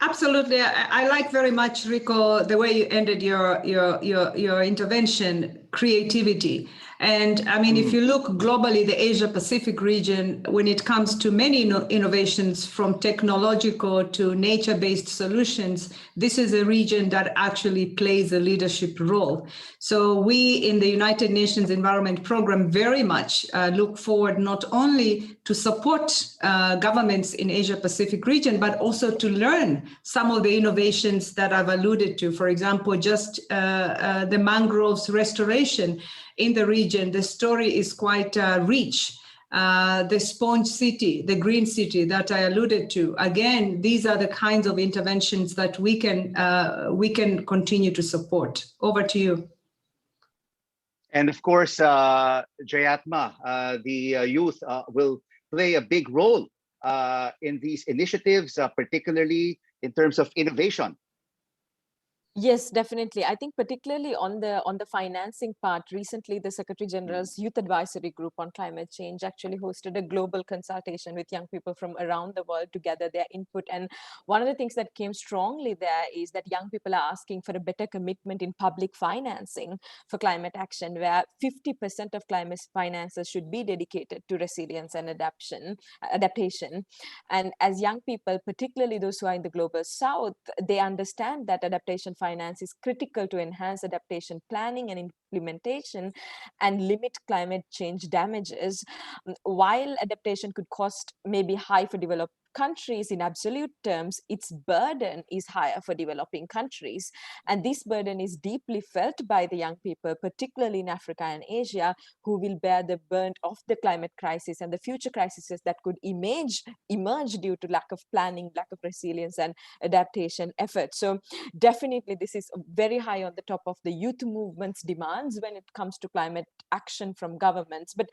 Absolutely. I like very much, Rico, the way you ended your intervention, creativity. And I mean, if you look globally, the Asia Pacific region, when it comes to many innovations from technological to nature-based solutions, this is a region that actually plays a leadership role. So we in the United Nations Environment Programme very much look forward not only to support governments in Asia Pacific region, but also to learn some of the innovations that I've alluded to. For example, just the mangroves restoration in the region. The story is quite rich. The sponge city, the green city that I alluded to. Again, these are the kinds of interventions that we can continue to support. Over to you. And of course, Jayatma, the youth will play a big role in these initiatives, particularly in terms of innovation. Yes, definitely. I think particularly on the financing part, recently the Secretary General's Youth Advisory Group on Climate Change actually hosted a global consultation with young people from around the world to gather their input. And one of the things that came strongly there is that young people are asking for a better commitment in public financing for climate action, where 50% of climate finances should be dedicated to resilience and adaptation. And as young people, particularly those who are in the global south, they understand that adaptation finance is critical to enhance adaptation planning and implementation and limit climate change damages. While adaptation could cost maybe high for developed countries in absolute terms, its burden is higher for developing countries. And this burden is deeply felt by the young people, particularly in Africa and Asia, who will bear the burden of the climate crisis and the future crises that could emerge due to lack of planning, lack of resilience and adaptation efforts. So definitely this is very high on the top of the youth movement's demands when it comes to climate action from governments. But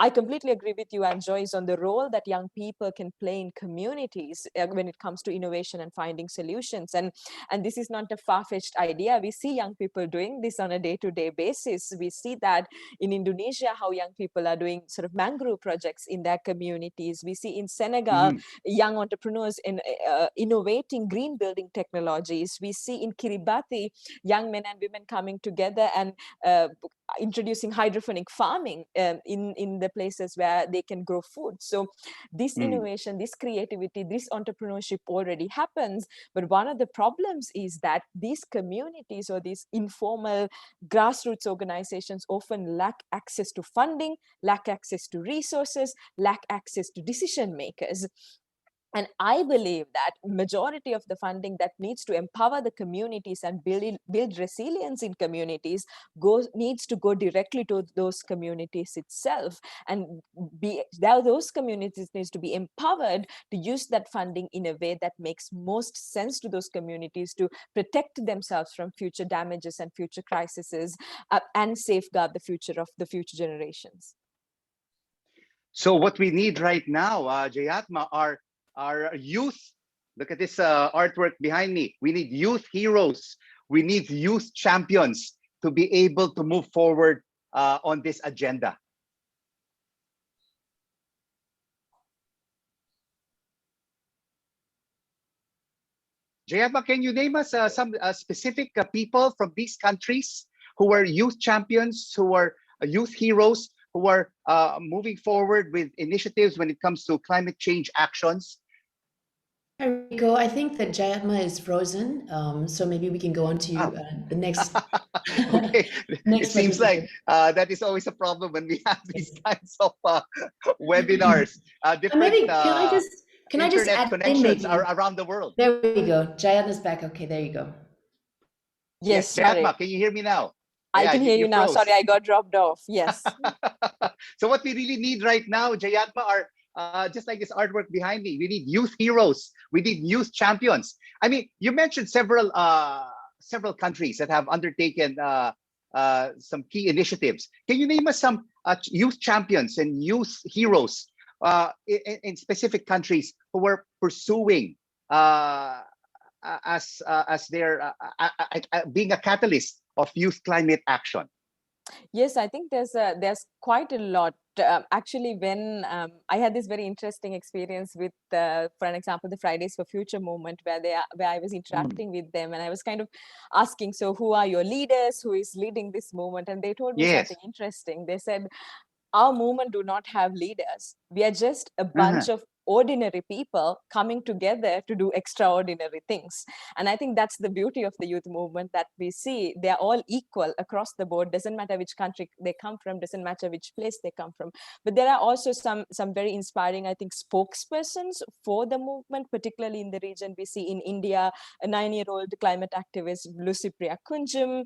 I completely agree with you and Joyce on the role that young people can play in communities when it comes to innovation and finding solutions. And this is not a far-fetched idea. We see young people doing this on a day-to-day basis. We see that in Indonesia, how young people are doing sort of mangrove projects in their communities. We see in Senegal, young entrepreneurs in innovating green building technologies. We see in Kiribati, young men and women coming together and introducing hydroponic farming in the places where they can grow food. So this innovation, this creativity, this entrepreneurship already happens. But one of the problems is that these communities or these informal grassroots organizations often lack access to funding, lack access to resources, lack access to decision makers. And I believe that majority of the funding that needs to empower the communities and build resilience in communities needs to go directly to those communities itself. And those communities needs to be empowered to use that funding in a way that makes most sense to those communities to protect themselves from future damages and future crises and safeguard the future of the future generations. So what we need right now, Jayatma, are youth. Look at this artwork behind me. We need youth heroes. We need youth champions to be able to move forward on this agenda. Jayatma, can you name us some specific people from these countries who are youth champions, who are youth heroes, who are moving forward with initiatives when it comes to climate change actions? Hi, Rico. I think that Jayatma is frozen, so maybe we can go on to the next. Okay, next it seems like participant. that is always a problem when we have these kinds of webinars. Different Maybe can I just internet add in connections maybe? are around the world. There we go. Jayatma's back. Okay, there you go. Yes, Jayatma, sorry. can you hear me now? I Yeah, can hear you now. froze. Sorry, I got dropped off. Yes. So what we really need right now, Jayatma, are just like this artwork behind me. We need youth heroes. We need youth champions. I mean, you mentioned several countries that have undertaken some key initiatives. Can you name us some youth champions and youth heroes in specific countries who were pursuing as their being a catalyst of youth climate action? Yes, I think there's quite a lot. Actually, when I had this very interesting experience with, for an example, the Fridays for Future movement, where I was interacting with them, and I was kind of asking, so who are your leaders? Who is leading this movement? And they told me something interesting. They said, our movement do not have leaders. We are just a bunch of ordinary people coming together to do extraordinary things. And I think that's the beauty of the youth movement, that we see they're all equal across the board. Doesn't matter which country they come from, doesn't matter which place they come from. But there are also some very inspiring, I think, spokespersons for the movement, particularly in the region. We see in India, a 9-year-old climate activist, Lucipriya Kunjum.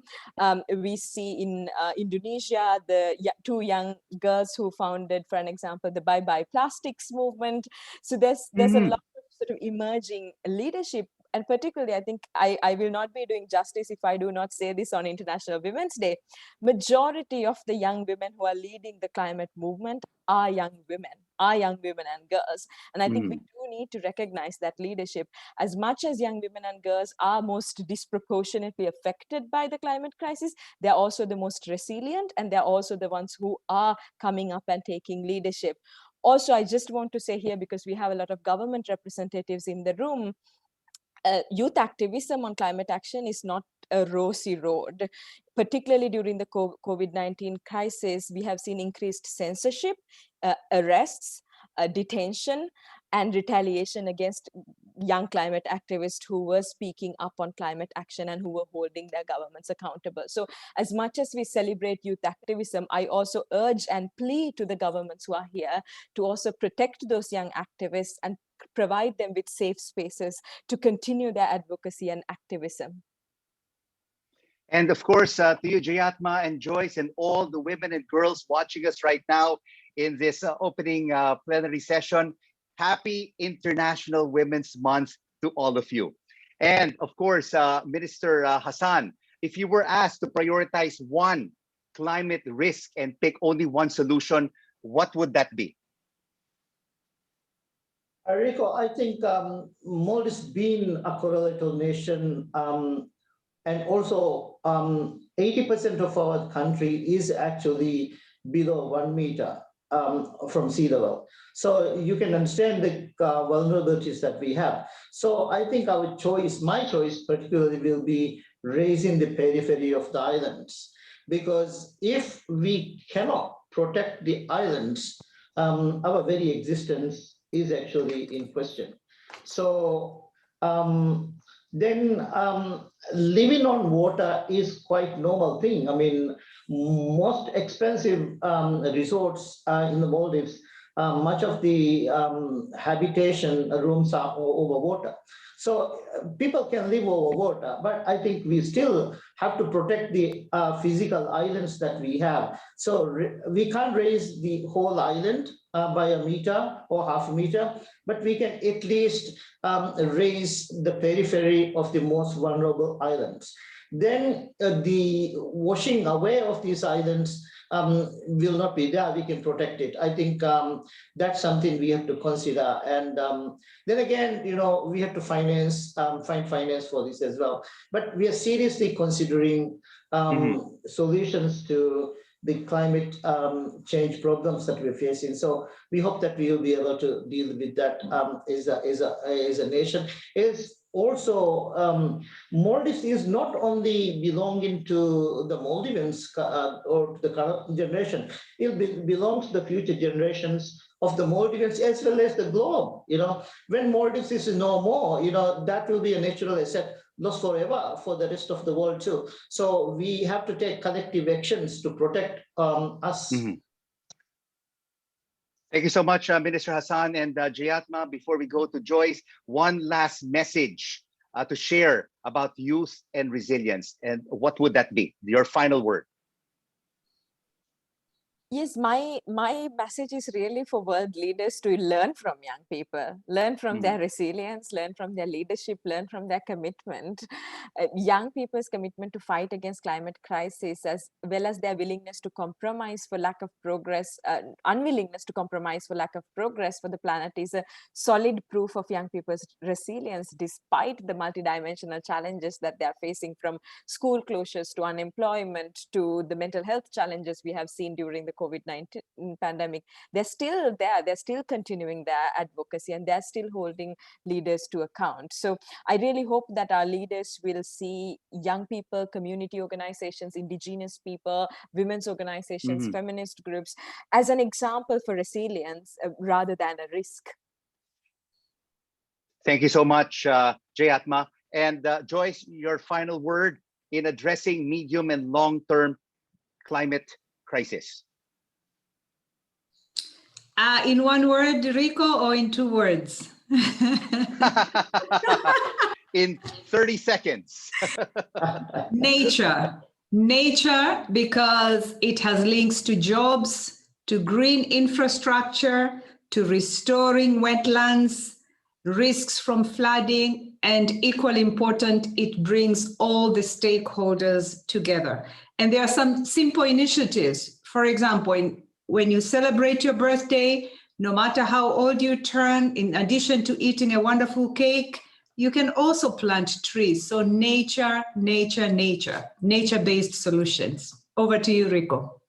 We see in Indonesia, the 2 young girls who founded, for an example, the Bye Bye Plastics movement. So there's a lot of sort of emerging leadership. And particularly, I think I will not be doing justice if I do not say this on International Women's Day. Majority of the young women who are leading the climate movement are young women and girls. And I think we do need to recognize that leadership. As much as young women and girls are most disproportionately affected by the climate crisis, they're also the most resilient, and they're also the ones who are coming up and taking leadership. Also, I just want to say here, because we have a lot of government representatives in the room, youth activism on climate action is not a rosy road. Particularly during the COVID-19 crisis, we have seen increased censorship, arrests, detention, and retaliation against young climate activists who were speaking up on climate action and who were holding their governments accountable. So as much as we celebrate youth activism, I also urge and plead to the governments who are here to also protect those young activists and provide them with safe spaces to continue their advocacy and activism. And of course, to you, Jayatma and Joyce, and all the women and girls watching us right now in this opening plenary session, happy International Women's Month to all of you. And of course, Minister Hassan, if you were asked to prioritize one climate risk and pick only one solution, what would that be? Rico, I think Maldives being a coral nation, and also 80% of our country is actually below 1 meter from sea level. So you can understand the vulnerabilities that we have. So I think our choice, my choice particularly, will be raising the periphery of the islands. Because if we cannot protect the islands, our very existence is actually in question. So then living on water is quite normal thing. I mean, most expensive resorts in the Maldives, much of the habitation rooms are over water. So people can live over water, but I think we still have to protect the physical islands that we have. So we can't raise the whole island by a meter or half a meter, but we can at least raise the periphery of the most vulnerable islands. Then the washing away of these islands will not be there. We can protect it. I think that's something we have to consider. And then again, you know, we have to find finance for this as well. But we are seriously considering solutions to the climate change problems that we're facing. So we hope that we will be able to deal with that as a nation. As also, Maldives is not only belonging to the Maldivians or the current generation, it belongs to the future generations of the Maldivians as well as the globe. When Maldives is no more, that will be a natural asset lost forever for the rest of the world too. So we have to take collective actions to protect us. Thank you so much, Minister Hassan and Jayatma. Before we go to Joyce, one last message to share about youth and resilience. And what would that be? Your final word. Yes, my message is really for world leaders to learn from young people, learn from their resilience, learn from their leadership, learn from their commitment. Young people's commitment to fight against climate crisis, as well as their willingness to compromise for lack of progress, unwillingness to compromise for lack of progress for the planet, is a solid proof of young people's resilience despite the multidimensional challenges that they are facing, from school closures to unemployment to the mental health challenges we have seen during the COVID-19 pandemic. They're still there, they're still continuing their advocacy, and they're still holding leaders to account. So I really hope that our leaders will see young people, community organizations, indigenous people, women's organizations, feminist groups as an example for resilience rather than a risk. Thank you so much, Jayatma. And Joyce, your final word in addressing medium and long-term climate crisis. In one word, Rico, or in 2 words? In 30 seconds. Nature. Nature, because it has links to jobs, to green infrastructure, to restoring wetlands, risks from flooding, and equally important, it brings all the stakeholders together. And there are some simple initiatives. For example, when you celebrate your birthday, no matter how old you turn, in addition to eating a wonderful cake, you can also plant trees. So nature, nature, nature, nature-based solutions. Over to you, Rico.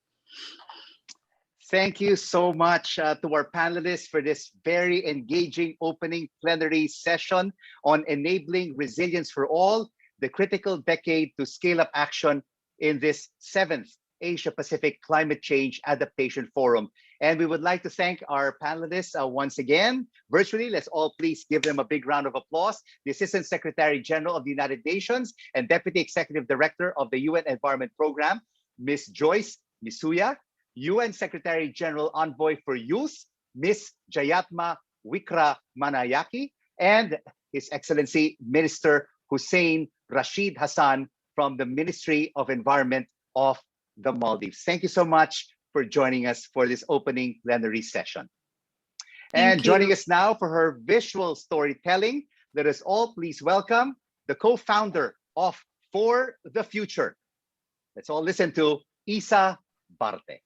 Thank you so much to our panelists for this very engaging opening plenary session on enabling resilience for all, the critical decade to scale up action in this 7th Asia-Pacific Climate Change Adaptation Forum. And we would like to thank our panelists once again, virtually. Let's all please give them a big round of applause. The Assistant Secretary General of the United Nations and Deputy Executive Director of the UN Environment Program, Ms. Joyce Misuya, UN Secretary General Envoy for Youth, Ms. Jayatma Wikramanayake, and His Excellency Minister Hussein Rashid Hassan from the Ministry of Environment of the Maldives. Thank you so much for joining us for this opening plenary session. And joining us now for her visual storytelling, let us all please welcome the co-founder of For the Future. Let's all listen to Isa Barte.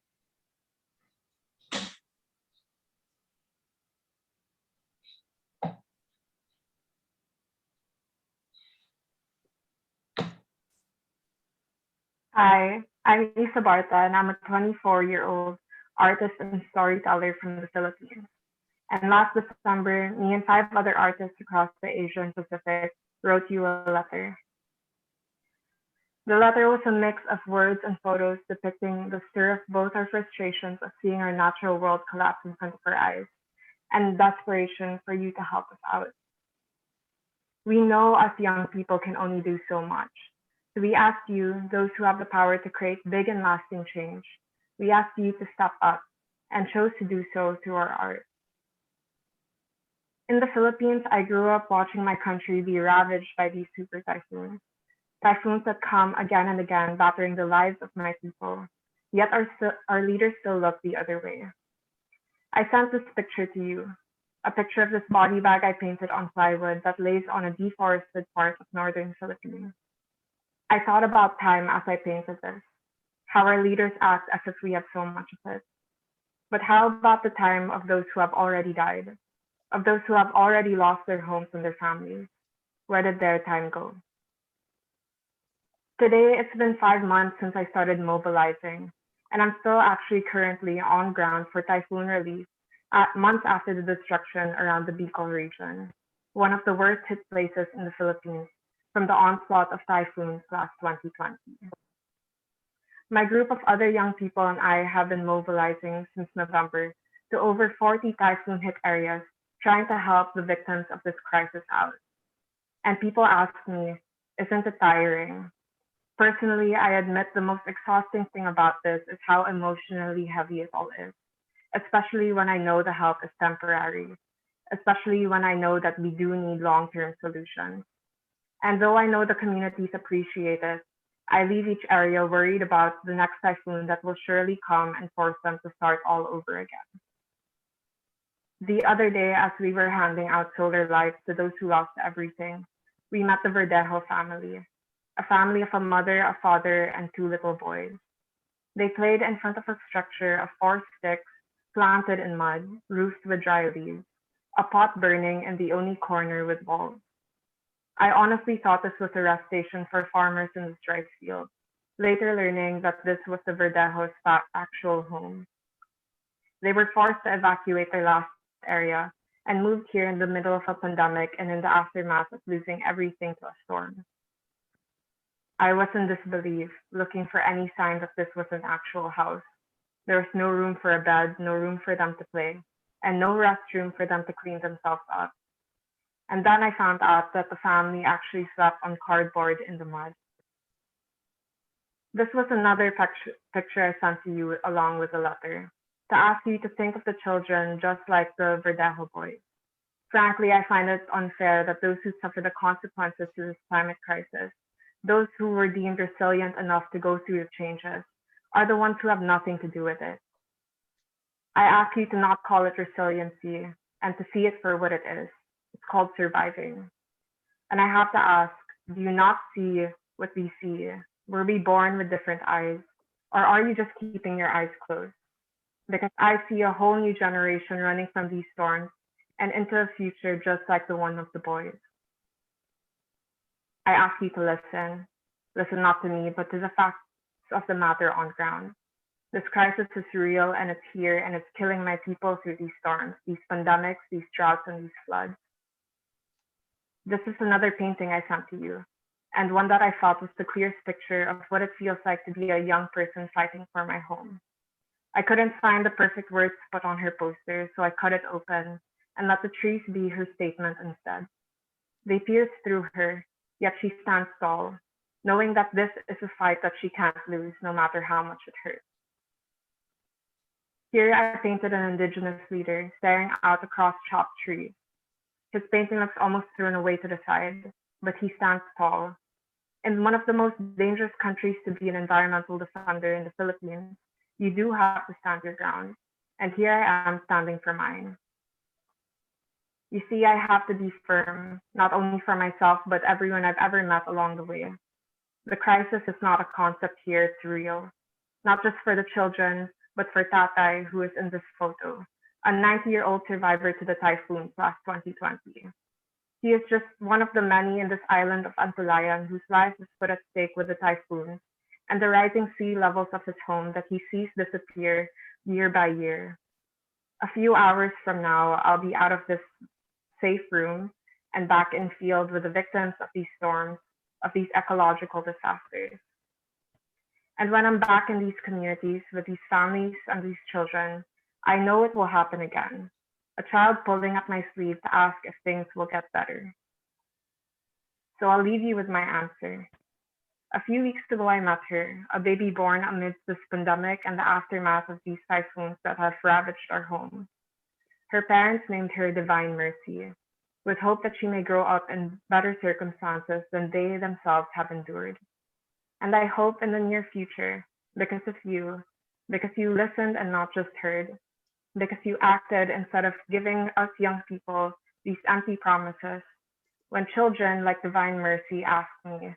Hi, I'm Isa Barta, and I'm a 24-year-old artist and storyteller from the Philippines. And last December, me and 5 other artists across the Asia and Pacific wrote you a letter. The letter was a mix of words and photos depicting the stir of both our frustrations of seeing our natural world collapse in front of our eyes and desperation for you to help us out. We know us young people can only do so much. So we ask you, those who have the power to create big and lasting change, we ask you to step up and chose to do so through our art. In the Philippines, I grew up watching my country be ravaged by these super typhoons. Typhoons that come again and again, battering the lives of my people. Yet our leaders still look the other way. I sent this picture to you, a picture of this body bag I painted on plywood that lays on a deforested part of northern Philippines. I thought about time as I painted this, how our leaders act as if we have so much of it. But how about the time of those who have already died, of those who have already lost their homes and their families? Where did their time go? Today, it's been 5 months since I started mobilizing, and I'm still actually currently on ground for typhoon relief months after the destruction around the Bicol region. one of the worst hit places in the Philippines from the onslaught of typhoons last 2020. My group of other young people and I have been mobilizing since November to over 40 typhoon-hit areas, trying to help the victims of this crisis out. And people ask me, isn't it tiring? Personally, I admit the most exhausting thing about this is how emotionally heavy it all is, especially when I know the help is temporary, especially when I know that we do need long-term solutions. And though I know the communities appreciate it, I leave each area worried about the next typhoon that will surely come and force them to start all over again. The other day, as we were handing out solar lights to those who lost everything, we met the Verdejo family, a family of a mother, a father, and 2 little boys. They played in front of a structure of 4 sticks planted in mud, roofed with dry leaves, a pot burning in the only corner with walls. I honestly thought this was a rest station for farmers in this rice field, later learning that this was the Verdejo's actual home. They were forced to evacuate their last area and moved here in the middle of a pandemic and in the aftermath of losing everything to a storm. I was in disbelief, looking for any sign that this was an actual house. There was no room for a bed, no room for them to play, and no restroom for them to clean themselves up. And then I found out that the family actually slept on cardboard in the mud. This was another picture I sent to you along with the letter, to ask you to think of the children just like the Verdejo boys. Frankly, I find it unfair that those who suffer the consequences of this climate crisis, those who were deemed resilient enough to go through the changes, are the ones who have nothing to do with it. I ask you to not call it resiliency and to see it for what it is. It's called surviving. And I have to ask, do you not see what we see? Were we born with different eyes? Or are you just keeping your eyes closed? Because I see a whole new generation running from these storms and into a future just like the one of the boys. I ask you to listen not to me, but to the facts of the matter on ground. This crisis is real and it's here and it's killing my people through these storms, these pandemics, these droughts, and these floods. This is another painting I sent to you, and one that I thought was the clearest picture of what it feels like to be a young person fighting for my home. I couldn't find the perfect words to put on her poster, so I cut it open and let the trees be her statement instead. They pierce through her, yet she stands tall, knowing that this is a fight that she can't lose, no matter how much it hurts. Here I painted an indigenous leader staring out across chopped trees. His painting looks almost thrown away to the side, but he stands tall. In one of the most dangerous countries to be an environmental defender in the Philippines, you do have to stand your ground. And here I am standing for mine. You see, I have to be firm, not only for myself, but everyone I've ever met along the way. The crisis is not a concept here, it's real. Not just for the children, but for Tatay, who is in this photo, a 90-year-old survivor to the typhoons last 2020. He is just one of the many in this island of Antulayan whose life is put at stake with the typhoons and the rising sea levels of his home that he sees disappear year by year. A few hours from now, I'll be out of this safe room and back in field with the victims of these storms, of these ecological disasters. And when I'm back in these communities with these families and these children, I know it will happen again. A child pulling at my sleeve to ask if things will get better. So I'll leave you with my answer. A few weeks ago, I met her, a baby born amidst this pandemic and the aftermath of these typhoons that have ravaged our home. Her parents named her Divine Mercy, with hope that she may grow up in better circumstances than they themselves have endured. And I hope in the near future, because of you, because you listened and not just heard, because you acted instead of giving us young people these empty promises. When children like Divine Mercy ask me,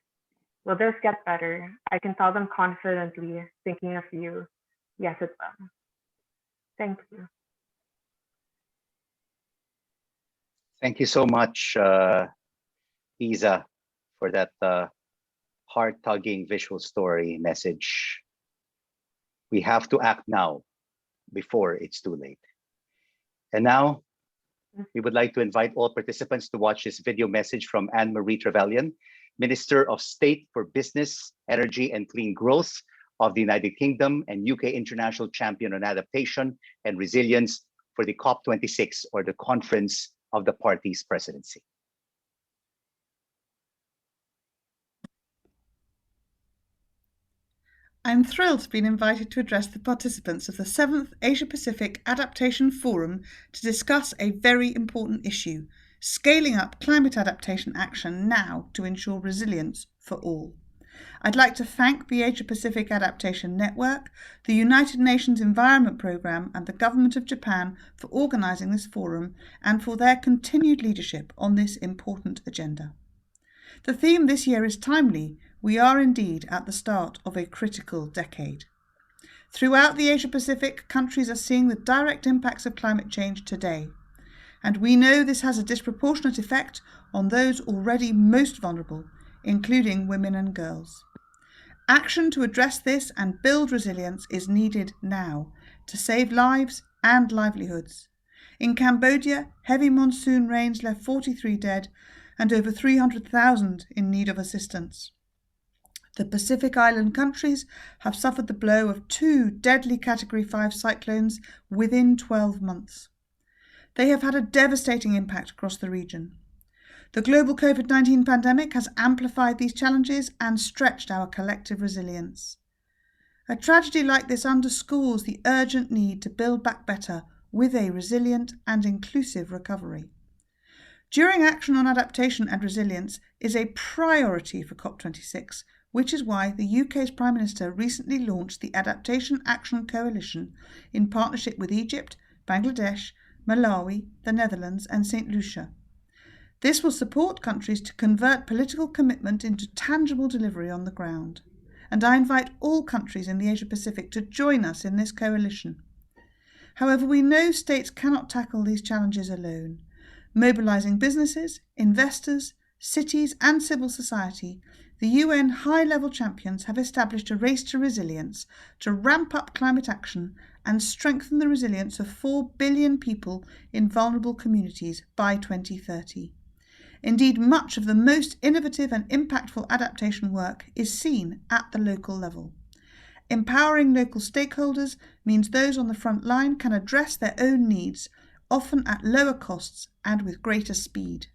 will this get better? I can tell them confidently, thinking of you, yes, it will. Thank you. Thank you so much, Isa, for that heart-tugging visual story message. We have to act now before it's too late. And now, We would like to invite all participants to watch this video message from Anne-Marie Trevelyan, Minister of State for Business, Energy and Clean Growth of the United Kingdom and UK International Champion on Adaptation and Resilience for the COP26, or the Conference of the Parties Presidency. I'm thrilled to be invited to address the participants of the 7th Asia-Pacific Adaptation Forum to discuss a very important issue: scaling up climate adaptation action now to ensure resilience for all. I'd like to thank the Asia-Pacific Adaptation Network, the United Nations Environment Programme and the Government of Japan for organising this forum and for their continued leadership on this important agenda. The theme this year is timely. We are indeed at the start of a critical decade. Throughout the Asia-Pacific, countries are seeing the direct impacts of climate change today, and we know this has a disproportionate effect on those already most vulnerable, including women and girls. Action to address this and build resilience is needed now to save lives and livelihoods. In Cambodia, heavy monsoon rains left 43 dead and over 300,000 in need of assistance. The Pacific Island countries have suffered the blow of 2 deadly Category 5 cyclones within 12 months. They have had a devastating impact across the region. The global COVID-19 pandemic has amplified these challenges and stretched our collective resilience. A tragedy like this underscores the urgent need to build back better with a resilient and inclusive recovery. During action on adaptation and resilience is a priority for COP26, which is why the UK's Prime Minister recently launched the Adaptation Action Coalition in partnership with Egypt, Bangladesh, Malawi, the Netherlands and St. Lucia. This will support countries to convert political commitment into tangible delivery on the ground. And I invite all countries in the Asia-Pacific to join us in this coalition. However, we know states cannot tackle these challenges alone. Mobilising businesses, investors, cities and civil society, the UN high-level champions have established a race to resilience to ramp up climate action and strengthen the resilience of 4 billion people in vulnerable communities by 2030. Indeed, much of the most innovative and impactful adaptation work is seen at the local level. Empowering local stakeholders means those on the front line can address their own needs, often at lower costs and with greater speed.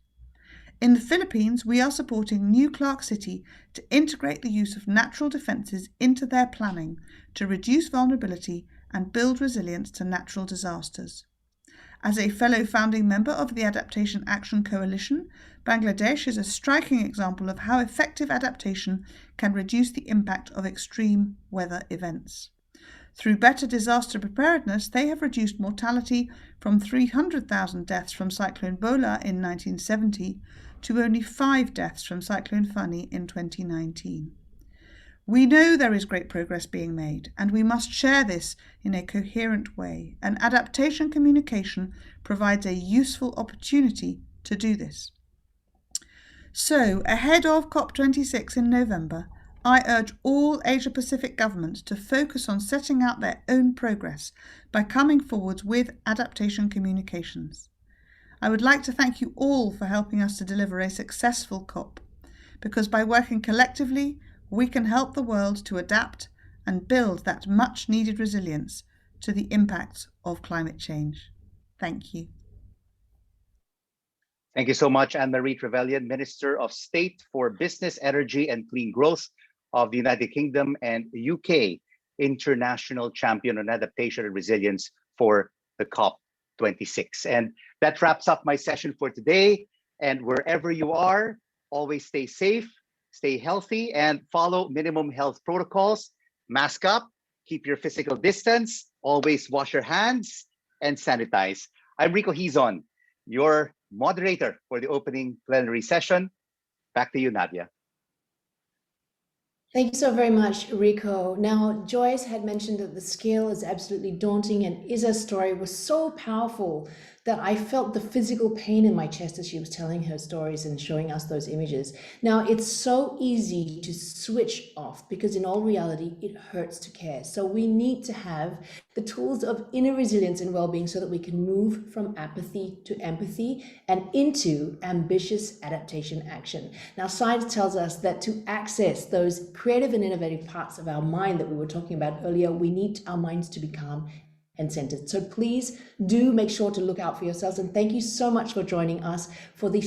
In the Philippines, we are supporting New Clark City to integrate the use of natural defences into their planning to reduce vulnerability and build resilience to natural disasters. As a fellow founding member of the Adaptation Action Coalition, Bangladesh is a striking example of how effective adaptation can reduce the impact of extreme weather events. Through better disaster preparedness, they have reduced mortality from 300,000 deaths from Cyclone Bola in 1970 to only 5 deaths from Cyclone Fani in 2019. We know there is great progress being made, and we must share this in a coherent way, and adaptation communication provides a useful opportunity to do this. So, ahead of COP26 in November, I urge all Asia-Pacific governments to focus on setting out their own progress by coming forwards with adaptation communications. I would like to thank you all for helping us to deliver a successful COP, because by working collectively, we can help the world to adapt and build that much-needed resilience to the impacts of climate change. Thank you. Thank you so much, Anne-Marie Trevelyan, Minister of State for Business, Energy and Clean Growth of the United Kingdom and UK International Champion on Adaptation and Resilience for the COP26. And that wraps up my session for today. And wherever you are, always stay safe, stay healthy, and follow minimum health protocols. Mask up, keep your physical distance, always wash your hands, and sanitize. I'm Rico Hizon, your moderator for the opening plenary session. Back to you, Nadya. Thank you so very much, Rico. Now, Joyce had mentioned that the scale is absolutely daunting, and Isa's story was so powerful that I felt the physical pain in my chest as she was telling her stories and showing us those images. Now, it's so easy to switch off because in all reality, it hurts to care. So we need to have the tools of inner resilience and well-being so that we can move from apathy to empathy and into ambitious adaptation action. Now, science tells us that to access those creative and innovative parts of our mind that we were talking about earlier, we need our minds to be calm and centered. So please do make sure to look out for yourselves. And thank you so much for joining us for the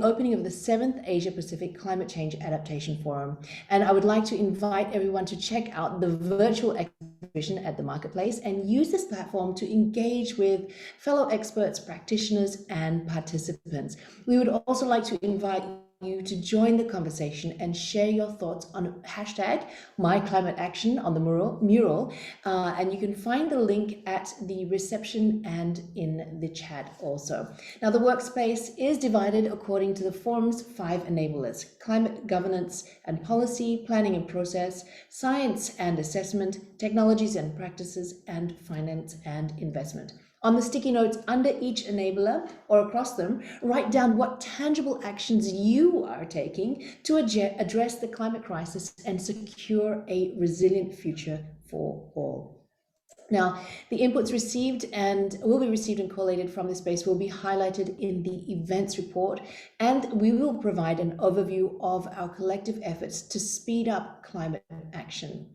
opening of the 7th Asia Pacific Climate Change Adaptation Forum. And I would like to invite everyone to check out the virtual exhibition at the marketplace and use this platform to engage with fellow experts, practitioners, and participants. We would also like to invite you to join the conversation and share your thoughts on hashtag #MyClimateAction on the mural, and you can find the link at the reception and in the chat also. Now, the workspace is divided according to the forum's 5 enablers: climate governance and policy, planning and process, science and assessment, technologies and practices, and finance and investment. On the sticky notes under each enabler or across them, write down what tangible actions you are taking to address the climate crisis and secure a resilient future for all. Now, the inputs received and will be received and collated from this space will be highlighted in the events report, and we will provide an overview of our collective efforts to speed up climate action.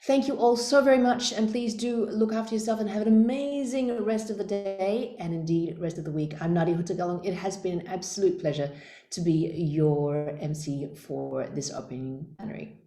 Thank you all so very much, and please do look after yourself and have an amazing rest of the day and indeed rest of the week. I'm Nadya Hutagalung. It has been an absolute pleasure to be your MC for this opening plenary.